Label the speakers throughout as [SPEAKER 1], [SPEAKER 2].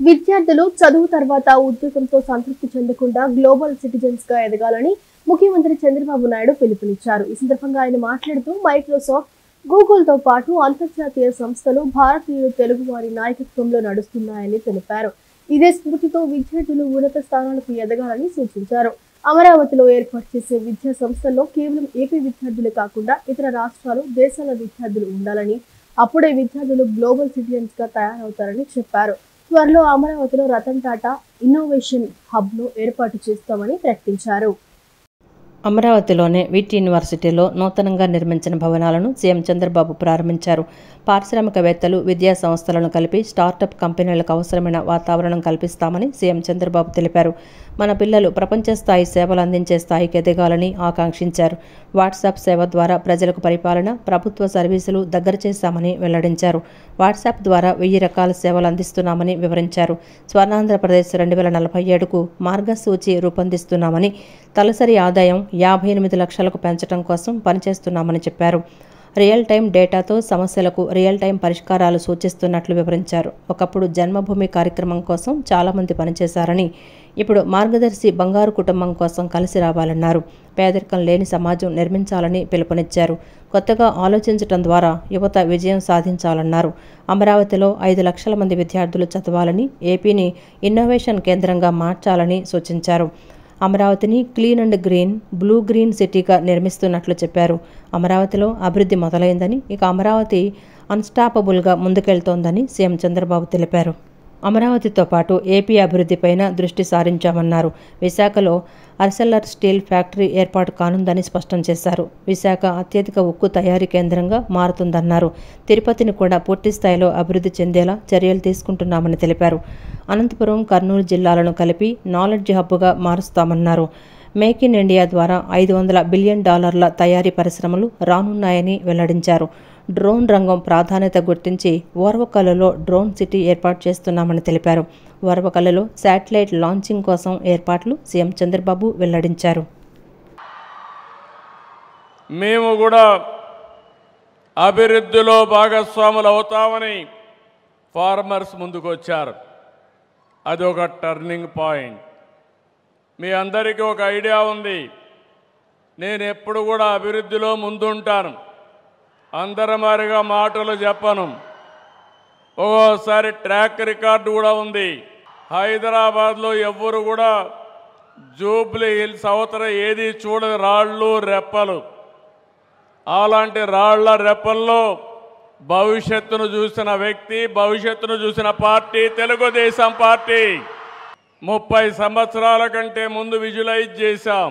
[SPEAKER 1] విద్యార్థులు చదువు తర్వాత ఉద్యోగంతో సంతృప్తి చెందకుండా గ్లోబల్ సిటిజన్స్ గా ఎదగాలని ముఖ్యమంత్రి చంద్రబాబు నాయుడు పిలుపునిచ్చారు. ఈ సందర్భంగా ఆయన మాట్లాడుతూ మైక్రోసాఫ్ట్, గూగుల్ తో పాటు అంతర్జాతీయ సంస్థలు భారతీయులు తెలుగువారి నాయకత్వంలో నడుస్తున్నాయని తెలిపారు. ఇదే స్ఫూర్తితో విద్యార్థులు ఉన్నత స్థానాలకు ఎదగాలని సూచించారు. అమరావతిలో ఏర్పాటు చేసే విద్యా సంస్థల్లో కేవలం ఏపీ విద్యార్థులే కాకుండా ఇతర రాష్ట్రాలు, దేశాల విద్యార్థులు ఉండాలని, అప్పుడే విద్యార్థులు గ్లోబల్ సిటిజన్స్ గా తయారవుతారని చెప్పారు. త్వరలో అమరావతిలో రతన్ టాటా ఇన్నోవేషన్ హబ్ ను ఏర్పాటు చేస్తామని ప్రకటించారు.
[SPEAKER 2] అమరావతిలోని విట్ యూనివర్సిటీలో నూతనంగా నిర్మించిన భవనాలను సీఎం చంద్రబాబు ప్రారంభించారు. పారిశ్రామికవేత్తలు, విద్యా సంస్థలను కలిపి స్టార్టప్ కంపెనీలకు అవసరమైన వాతావరణం కల్పిస్తామని సీఎం చంద్రబాబు తెలిపారు. మన పిల్లలు ప్రపంచ స్థాయి సేవలు అందించే స్థాయికి ఎదగాలని ఆకాంక్షించారు. వాట్సాప్ సేవ ద్వారా ప్రజలకు పరిపాలన, ప్రభుత్వ సర్వీసులు దగ్గర చేశామని వెల్లడించారు. వాట్సాప్ ద్వారా 1000 రకాల సేవలు అందిస్తున్నామని వివరించారు. స్వర్ణాంధ్రప్రదేశ్ 2047కు మార్గసూచి రూపొందిస్తున్నామని, తలసరి ఆదాయం 58 లక్షలకు పెంచడం కోసం పనిచేస్తున్నామని చెప్పారు. రియల్ టైం డేటాతో సమస్యలకు రియల్ టైం పరిష్కారాలు సూచిస్తున్నట్లు వివరించారు. ఒకప్పుడు జన్మభూమి కార్యక్రమం కోసం చాలామంది పనిచేశారని, ఇప్పుడు మార్గదర్శి బంగారు కుటుంబం కోసం కలిసి రావాలన్నారు. పేదరికం లేని సమాజం నిర్మించాలని పిలుపునిచ్చారు. కొత్తగా ఆలోచించడం ద్వారా యువత విజయం సాధించాలన్నారు. అమరావతిలో 5 లక్షల మంది విద్యార్థులు చదవాలని, ఏపీని ఇన్నోవేషన్ కేంద్రంగా మార్చాలని సూచించారు. అమరావతిని clean and green, blue green సిటీగా నిర్మిస్తున్నట్లు చెప్పారు. అమరావతిలో అభివృద్ధి మొదలైందని, ఇక అమరావతి అన్స్టాపబుల్గా ముందుకెళ్తోందని సీఎం చంద్రబాబు తెలిపారు. అమరావతితో పాటు ఏపీ అభివృద్ధిపైన దృష్టి సారించామన్నారు. విశాఖలో అర్సెల్లర్ స్టీల్ ఫ్యాక్టరీ ఏర్పాటు కానుందని స్పష్టం చేశారు. విశాఖ అత్యధిక ఉక్కు తయారీ కేంద్రంగా మారుతుందన్నారు. తిరుపతిని కూడా పూర్తి స్థాయిలో అభివృద్ధి చెందేలా చర్యలు తీసుకుంటున్నామని తెలిపారు. అనంతపురం, కర్నూలు జిల్లాలను కలిపి నాలెడ్జ్ హబ్గా మారుస్తామన్నారు. మేక్ ఇన్ ఇండియా ద్వారా $500 బిలియన్ తయారీ పరిశ్రమలు రానున్నాయని వెల్లడించారు. డ్రోన్ రంగం ప్రాధాన్యత గుర్తించి ఓర్వకల్లులో డ్రోన్ సిటీ ఏర్పాటు చేస్తున్నామని తెలిపారు. ఓర్వకల్లులో శాటిలైట్ లాంచింగ్ కోసం ఏర్పాట్లు సీఎం చంద్రబాబు వెల్లడించారు.
[SPEAKER 3] మేము కూడా అభివృద్ధిలో భాగస్వాములు అవుతామని ఫార్మర్స్ ముందుకు వచ్చారు. అది ఒక టర్నింగ్ పాయింట్. మీ అందరికీ ఒక ఐడియా ఉంది. నేను ఎప్పుడు కూడా అభివృద్ధిలో ముందుంటాను. అందరమారిగా మాటలు చెప్పను. ఒక్కోసారి ట్రాక్ రికార్డు కూడా ఉంది. హైదరాబాద్లో ఎవ్వరు కూడా జూబ్లీ హిల్స్ అవతల ఏది చూడని రాళ్ళు, రెప్పలు. అలాంటి రాళ్ల రెప్పల్లో భవిష్యత్తును చూసిన వ్యక్తి, భవిష్యత్తును చూసిన పార్టీ తెలుగుదేశం పార్టీ. 30 సంవత్సరాల కంటే ముందు విజువలైజ్ చేశాం.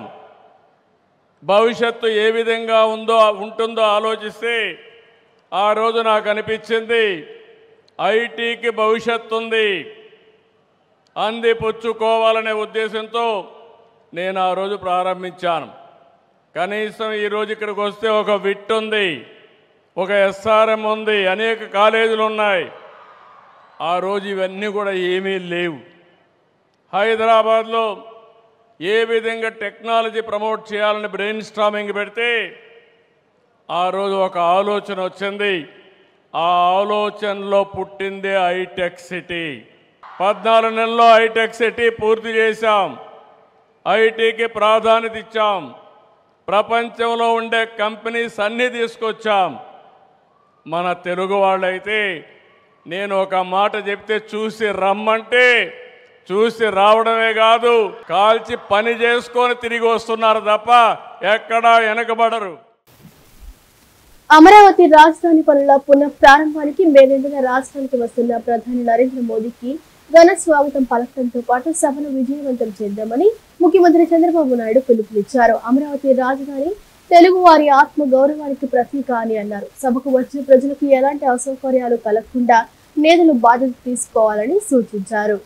[SPEAKER 3] భవిష్యత్తు ఏ విధంగా ఉంటుందో ఆలోచిస్తే ఆ రోజు నాకు అనిపించింది ఐటీకి భవిష్యత్తు ఉంది, అందిపుచ్చుకోవాలనే ఉద్దేశంతో నేను ఆ రోజు ప్రారంభించాను. కనీసం ఈరోజు ఇక్కడికి వస్తే ఒక విట్ ఉంది, ఒక ఎస్ఆర్ఎం ఉంది, అనేక కాలేజీలు ఉన్నాయి. ఆ రోజు ఇవన్నీ కూడా ఏమీ లేవు. హైదరాబాద్లో ఏ విధంగా టెక్నాలజీ ప్రమోట్ చేయాలని బ్రెయిన్ స్టార్మింగ్ పెడితే ఆ రోజు ఒక ఆలోచన వచ్చింది. ఆ ఆలోచనలో పుట్టిందే హైటెక్ సిటీ. 14 నెలల్లో హైటెక్ సిటీ పూర్తి చేశాం. ఐటీకి ప్రాధాన్యత ఇచ్చాం. ప్రపంచంలో ఉండే కంపెనీస్ అన్నీ తీసుకొచ్చాం. మన తెలుగు వాళ్ళైతే నేను ఒక మాట చెప్తే చూసి రమ్మంటే చూసి రావడమే కాదు, కాల్చి పని చేసుకొని తిరిగి వస్తున్నారు తప్ప ఎక్కడా వెనకబడరు.
[SPEAKER 1] అమరావతి రాజధాని పనుల పునః ప్రారంభానికి మే 2న రాష్ట్రానికి వస్తున్న ప్రధాని నరేంద్ర మోదీకి ఘన స్వాగతం పలకడంతో పాటు సభను విజయవంతం చేద్దామని ముఖ్యమంత్రి చంద్రబాబు నాయుడు పిలుపునిచ్చారు. అమరావతి రాజధాని తెలుగు వారి ఆత్మ గౌరవానికి ప్రతీక అని అన్నారు. సభకు వచ్చిన ప్రజలకు ఎలాంటి అసౌకర్యాలు కలగకుండా నేతలు బాధ్యత తీసుకోవాలని సూచించారు.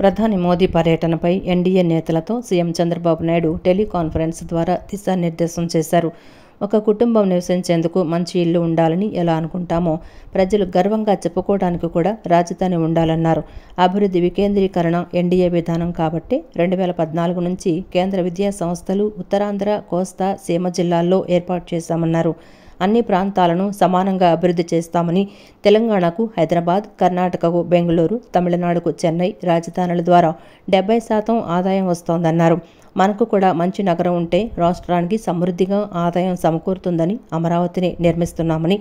[SPEAKER 2] ప్రధాని మోదీ పర్యటనపై ఎన్డీఏ నేతలతో సీఎం చంద్రబాబు నాయుడు టెలికాన్ఫరెన్స్ ద్వారా దిశానిర్దేశం చేశారు. ఒక కుటుంబం నివసించేందుకు మంచి ఇల్లు ఉండాలని ఎలా అనుకుంటామో ప్రజలు గర్వంగా చెప్పుకోవడానికి కూడా రాజధాని ఉండాలన్నారు. అభివృద్ధి వికేంద్రీకరణ ఎన్డీఏ విధానం కాబట్టి 2014 నుంచి కేంద్ర విద్యా సంస్థలు ఉత్తరాంధ్ర, కోస్తా, సీమ జిల్లాల్లో ఏర్పాటు చేశామన్నారు. అన్ని ప్రాంతాలను సమానంగా అభివృద్ధి చేస్తామని, తెలంగాణకు హైదరాబాద్, కర్ణాటకకు బెంగళూరు, తమిళనాడుకు చెన్నై రాజధానుల ద్వారా 70% ఆదాయం వస్తోందన్నారు. మనకు కూడా మంచి నగరం ఉంటే రాష్ట్రానికి సమృద్ధిగా ఆదాయం సమకూరుతుందని అమరావతిని నిర్మిస్తున్నామని,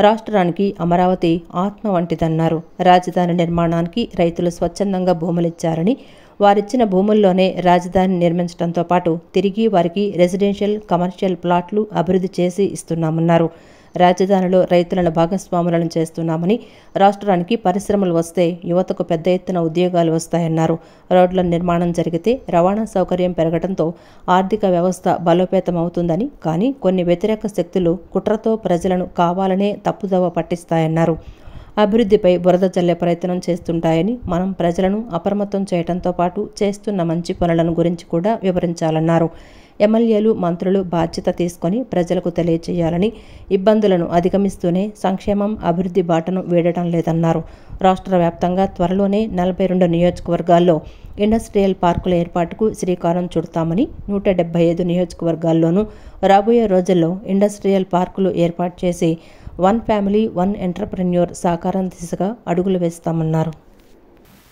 [SPEAKER 2] రాష్ట్రానికి అమరావతి ఆత్మ వంటిదన్నారు. రాజధాని నిర్మాణానికి రైతులు స్వచ్ఛందంగా భూములిచ్చారని, వారిచ్చిన భూముల్లోనే రాజధాని నిర్మించడంతో పాటు తిరిగి వారికి రెసిడెన్షియల్, కమర్షియల్ ప్లాట్లు అభివృద్ధి చేసి ఇస్తున్నామన్నారు. రాజధానిలో రైతులను భాగస్వాములను చేస్తున్నామని, రాష్ట్రానికి పరిశ్రమలు వస్తే యువతకు పెద్ద ఎత్తున ఉద్యోగాలు వస్తాయన్నారు. రోడ్ల నిర్మాణం జరిగితే రవాణా సౌకర్యం పెరగడంతో ఆర్థిక వ్యవస్థ బలోపేతం అవుతుందని, కానీ కొన్ని వ్యతిరేక శక్తులు కుట్రతో ప్రజలను కావాలనే తప్పుదోవ పట్టిస్తాయన్నారు. అభివృద్ధిపై బురద జల్లే ప్రయత్నం చేస్తుంటాయని, మనం ప్రజలను అప్రమత్తం చేయడంతో పాటు చేస్తున్న మంచి పనులను గురించి కూడా వివరించాలన్నారు. ఎమ్మెల్యేలు, మంత్రులు బాధ్యత తీసుకొని ప్రజలకు తెలియచేయాలని, ఇబ్బందులను అధిగమిస్తూనే సంక్షేమం, అభివృద్ధి బాటను వీడటం లేదన్నారు. రాష్ట్ర వ్యాప్తంగా త్వరలోనే 42 నియోజకవర్గాల్లో ఇండస్ట్రియల్ పార్కుల ఏర్పాటుకు శ్రీకారం చుడతామని, 175 నియోజకవర్గాల్లోనూ రాబోయే రోజుల్లో ఇండస్ట్రియల్ పార్కులు ఏర్పాటు చేసి 1 ఫ్యామిలీ 1 ఎంటర్‌ప్రెన్యూర్ సాకారం దిశగా అడుగులు వేస్తామన్నారు.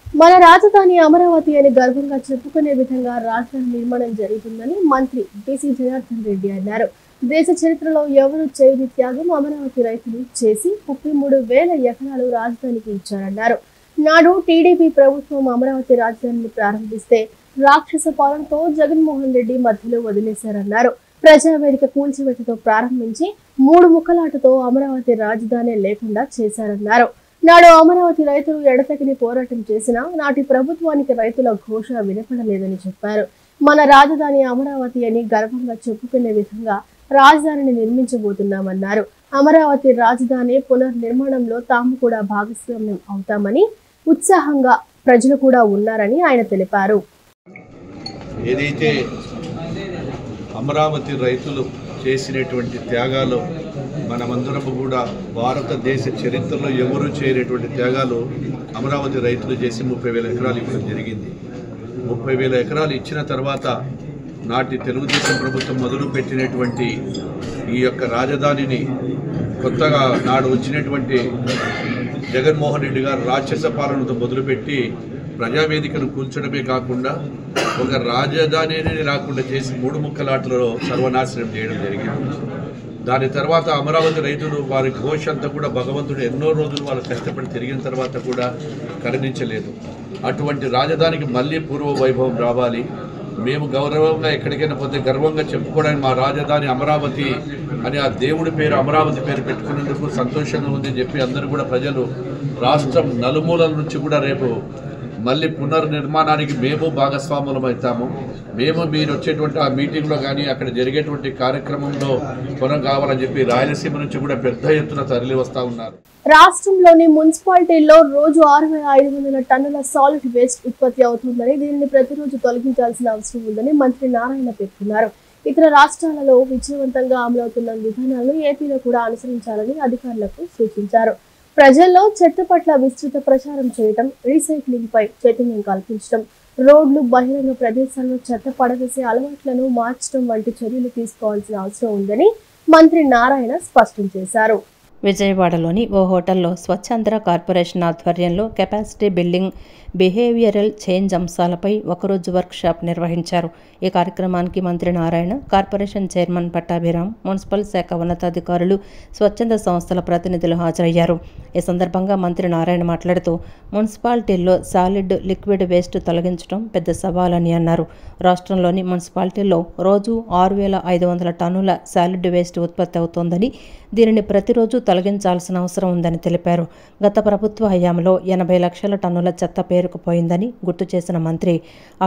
[SPEAKER 1] మన రాజధాని అమరావతి అని గర్వంగా చెప్పుకునే విధంగా రాజధాని నిర్మాణం జరుగుతుందని మంత్రి బీసీ జనార్దన్ రెడ్డి అన్నారు. దేశ చరిత్రలో ఎవరు చేయని త్యాగం అమరావతి రైతులు చేసి 33,000 ఎకరాలు రాజధానికి ఇచ్చారన్నారు. నాడు టీడీపీ ప్రభుత్వం అమరావతి రాజధానిని ప్రారంభిస్తే రాక్షస పాలనతో జగన్మోహన్ రెడ్డి మధ్యలో వదిలేశారన్నారు. ప్రజావేదిక కూల్చివేతతో ప్రారంభించి 3 ముక్కలాటతో అమరావతి రాజధాని లేకుండా చేశారన్నారు. నాడు అమరావతి రైతులు ఎడతెగని పోరాటం చేసినా నాటి ప్రభుత్వానికి రైతుల ఘోష వినపడలేదని చెప్పారు. మన రాజధాని అమరావతి అని గర్వంగా చెప్పుకునే విధంగా రాజధానిని నిర్మించబోతున్నామన్నారు. అమరావతి రాజధాని పునర్నిర్మాణంలో తాము కూడా భాగస్వామ్యం అవుతామని, ఉత్సాహంగా ప్రజలు కూడా ఉన్నారని ఆయన తెలిపారు.
[SPEAKER 4] ఏదైతే అమరావతి రైతులు చేసినటువంటి త్యాగాలు మనమందరము కూడా భారతదేశ చరిత్రలో ఎవరు చేయనటువంటి త్యాగాలు అమరావతి రైతులు చేసి 30,000 ఎకరాలు ఇవ్వడం జరిగింది. 30,000 ఎకరాలు ఇచ్చిన తర్వాత నాటి తెలుగుదేశం ప్రభుత్వం మొదలుపెట్టినటువంటి ఈ యొక్క రాజధానిని కొత్తగా నాడు వచ్చినటువంటి జగన్మోహన్ రెడ్డి గారు రాక్షస పాలనతో మొదలుపెట్టి ప్రజావేదికను కూల్చడమే కాకుండా ఒక రాజధానిని రాకుండా చేసి 3 ముక్కలాటలలో సర్వనాశనం చేయడం జరిగింది. దాని తర్వాత అమరావతి రైతులు వారి ఘోష అంతా కూడా భగవంతుడు ఎన్నో రోజులు వాళ్ళు కష్టపడి తిరిగిన తర్వాత కూడా కరుణించలేదు. అటువంటి రాజధానికి మళ్ళీ పూర్వ వైభవం రావాలి. మేము గౌరవంగా ఎక్కడికైనా పోతే గర్వంగా చెప్పుకోవడానికి మా రాజధాని అమరావతి అని ఆ దేవుడి పేరు అమరావతి పేరు పెట్టుకునేందుకు సంతోషంగా ఉందని చెప్పి అందరూ కూడా ప్రజలు రాష్ట్రం నలుమూలల నుంచి కూడా రేపు మళ్ళీ పునర్నిర్మాణానికి మేము భాగస్వాములం అవుతాము. మేము మీరు వచ్చేటువంటి ఆ మీటింగ్లో కానీ అక్కడ జరిగేటువంటి కార్యక్రమంలో కొనం కావాలని చెప్పి రాయలసీమ నుంచి కూడా పెద్ద ఎత్తున తరలి వస్తూ ఉన్నారు.
[SPEAKER 1] రాష్ట్రంలోని మున్సిపాలిటీల్లో రోజు 6,500 టన్నుల సాలిడ్ వేస్ట్ ఉత్పత్తి అవుతుందని, దీనిని ప్రతిరోజు తొలగించాల్సిన అవసరం ఉందని మంత్రి నారాయణ పేర్కొన్నారు. ఇతర రాష్ట్రాలలో విజయవంతంగా అమలవుతున్న విధానాలను ఏపీలో కూడా అనుసరించాలని అధికారులకు సూచించారు. ప్రజల్లో చెత్త పట్ల విస్తృత ప్రచారం చేయడం, రీసైక్లింగ్ పై చైతన్యం కల్పించడం, రోడ్లు, బహిరంగ ప్రదేశాల్లో చెత్త పడవేసే అలవాట్లను మార్చడం వంటి చర్యలు తీసుకోవాల్సిన అవసరం ఉందని మంత్రి నారాయణ స్పష్టం చేశారు.
[SPEAKER 2] విజయవాడలోని ఓ హోటల్లో స్వచ్ఛాంధ్ర కార్పొరేషన్ ఆధ్వర్యంలో కెపాసిటీ బిల్డింగ్, బిహేవియరల్ చేంజ్ అంశాలపై ఒకరోజు వర్క్షాప్ నిర్వహించారు. ఈ కార్యక్రమానికి మంత్రి Narayana, corporation chairman Pattabhiram, municipal శాఖ ఉన్నతాధికారులు, స్వచ్ఛంద సంస్థల ప్రతినిధులు హాజరయ్యారు. ఈ సందర్భంగా మంత్రి నారాయణ మాట్లాడుతూ మున్సిపాలిటీల్లో సాలిడ్, లిక్విడ్ వేస్ట్ తొలగించడం పెద్ద సవాలని అన్నారు. రాష్ట్రంలోని మున్సిపాలిటీల్లో రోజు 6,500 టన్నుల సాలిడ్ వేస్ట్ ఉత్పత్తి అవుతోందని, దీనిని ప్రతిరోజు తొలగించాల్సిన అవసరం ఉందని తెలిపారు. గత ప్రభుత్వ హయాంలో 80 లక్షల టన్నుల చెత్త పేరుకుపోయిందని గుర్తు చేసిన మంత్రి,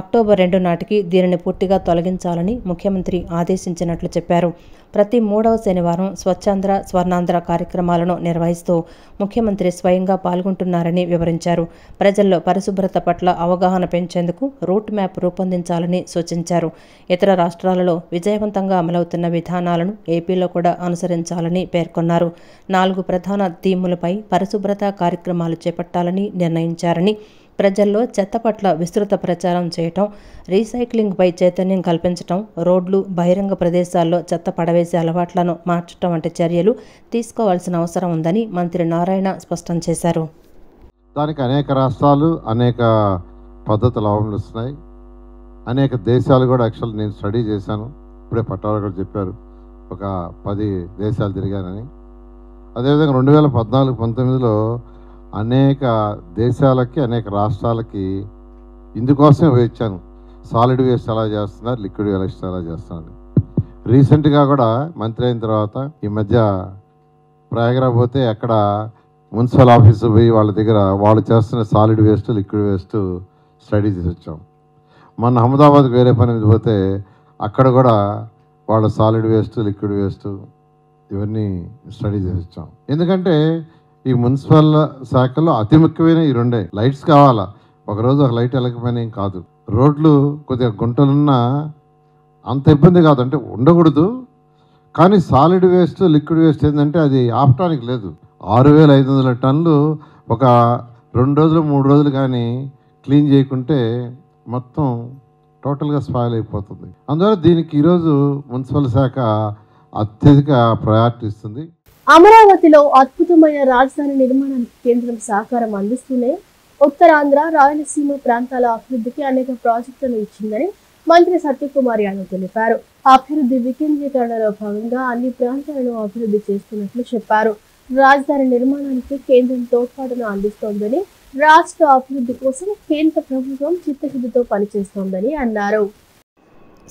[SPEAKER 2] అక్టోబర్ 2 నాటికి దీనిని పూర్తిగా తొలగించాలని ముఖ్యమంత్రి ఆదేశించినట్లు చెప్పారు. ప్రతి 3వ శనివారం స్వచ్ఛాంధ్ర, స్వర్ణాంధ్ర కార్యక్రమాలను నిర్వహిస్తూ ముఖ్యమంత్రి స్వయంగా పాల్గొంటున్నారని వివరించారు. ప్రజల్లో పరిశుభ్రత పట్ల అవగాహన పెంచేందుకు రూట్ మ్యాప్ రూపొందించాలని సూచించారు. ఇతర రాష్ట్రాలలో విజయవంతంగా అమలవుతున్న విధానాలను ఏపీలో కూడా అనుసరించాలని పేర్కొన్నారు. 4 ప్రధాన థీములపై పరిశుభ్రత కార్యక్రమాలు చేపట్టాలని నిర్ణయించారని, ప్రజల్లో చెత్త పట్ల విస్తృత ప్రచారం చేయటం, రీసైక్లింగ్పై చైతన్యం కల్పించటం, రోడ్లు, బహిరంగ ప్రదేశాల్లో చెత్త పడవేసే అలవాట్లను మార్చటం వంటి చర్యలు తీసుకోవాల్సిన అవసరం ఉందని మంత్రి నారాయణ స్పష్టం చేశారు.
[SPEAKER 5] దానికి అనేక రాష్ట్రాలు అనేక పద్ధతులు అవలంబిస్తున్నాయి. అనేక దేశాలు కూడా యాక్చువల్ నేను స్టడీ చేశాను. ఇప్పుడే పట్టాలు కూడా చెప్పారు, ఒక 10 దేశాలు తిరిగానని. అదేవిధంగా 2014-19లో అనేక దేశాలకి అనేక రాష్ట్రాలకి ఇందుకోసమే వేయించాను. సాలిడ్ వేస్ట్ ఎలా చేస్తున్నారు, లిక్విడ్ వేస్ట్ ఎలా చేస్తున్నారు. రీసెంట్గా కూడా మంత్రి అయిన తర్వాత ఈ మధ్య ప్రయాగరాజ్ పోతే అక్కడ మున్సిపల్ ఆఫీసు పోయి వాళ్ళ దగ్గర వాళ్ళు చేస్తున్న solid waste, liquid waste study చేసి వచ్చాం. మొన్న అహ్మదాబాద్కి వేరే పని మీద పోతే అక్కడ కూడా వాళ్ళ సాలిడ్ వేస్ట్, లిక్విడ్ వేస్ట్ ఇవన్నీ స్టడీ చేసి వచ్చాం. ఎందుకంటే ఈ మున్సిపల్ శాఖలో అతి ముఖ్యమైన ఈ రెండే. లైట్స్ కావాలా, ఒకరోజు ఒక లైట్ వెళ్ళకపోయినా ఏం కాదు. రోడ్లు కొద్దిగా గుంటలున్నా అంత ఇబ్బంది కాదు, అంటే ఉండకూడదు. కానీ సాలిడ్ వేస్ట్, లిక్విడ్ వేస్ట్ ఏంటంటే అది ఆపటానికి లేదు. 6500 టన్నులు ఒక 2 రోజులు 3 రోజులు కానీ క్లీన్ చేయకుంటే మొత్తం టోటల్గా స్పాయిల్ అయిపోతుంది. అందువల్ల దీనికి ఈరోజు మున్సిపల్ శాఖ అత్యధిక ప్రయారిటీ ఇస్తుంది.
[SPEAKER 1] అమరావతిలో అద్భుతమైన రాజధాని నిర్మాణానికి కేంద్రం సహకారం అందిస్తూనే ఉత్తరాంధ్ర, రాయలసీమ ప్రాంతాల అభివృద్ధికి అనేక ప్రాజెక్టులను ఇచ్చిందని మంత్రి సత్యకుమార్ యాదవ్ తెలిపారు. అభివృద్ధి వికేంద్రీకరణలో భాగంగా అన్ని ప్రాంతాలను అభివృద్ధి చేస్తున్నట్లు చెప్పారు. రాజధాని నిర్మాణానికి కేంద్రం తోడ్పాటును అందిస్తోందని, రాష్ట్ర అభివృద్ధి కోసం కేంద్ర ప్రభుత్వం చిత్తశుద్ధితో పనిచేస్తోందని అన్నారు.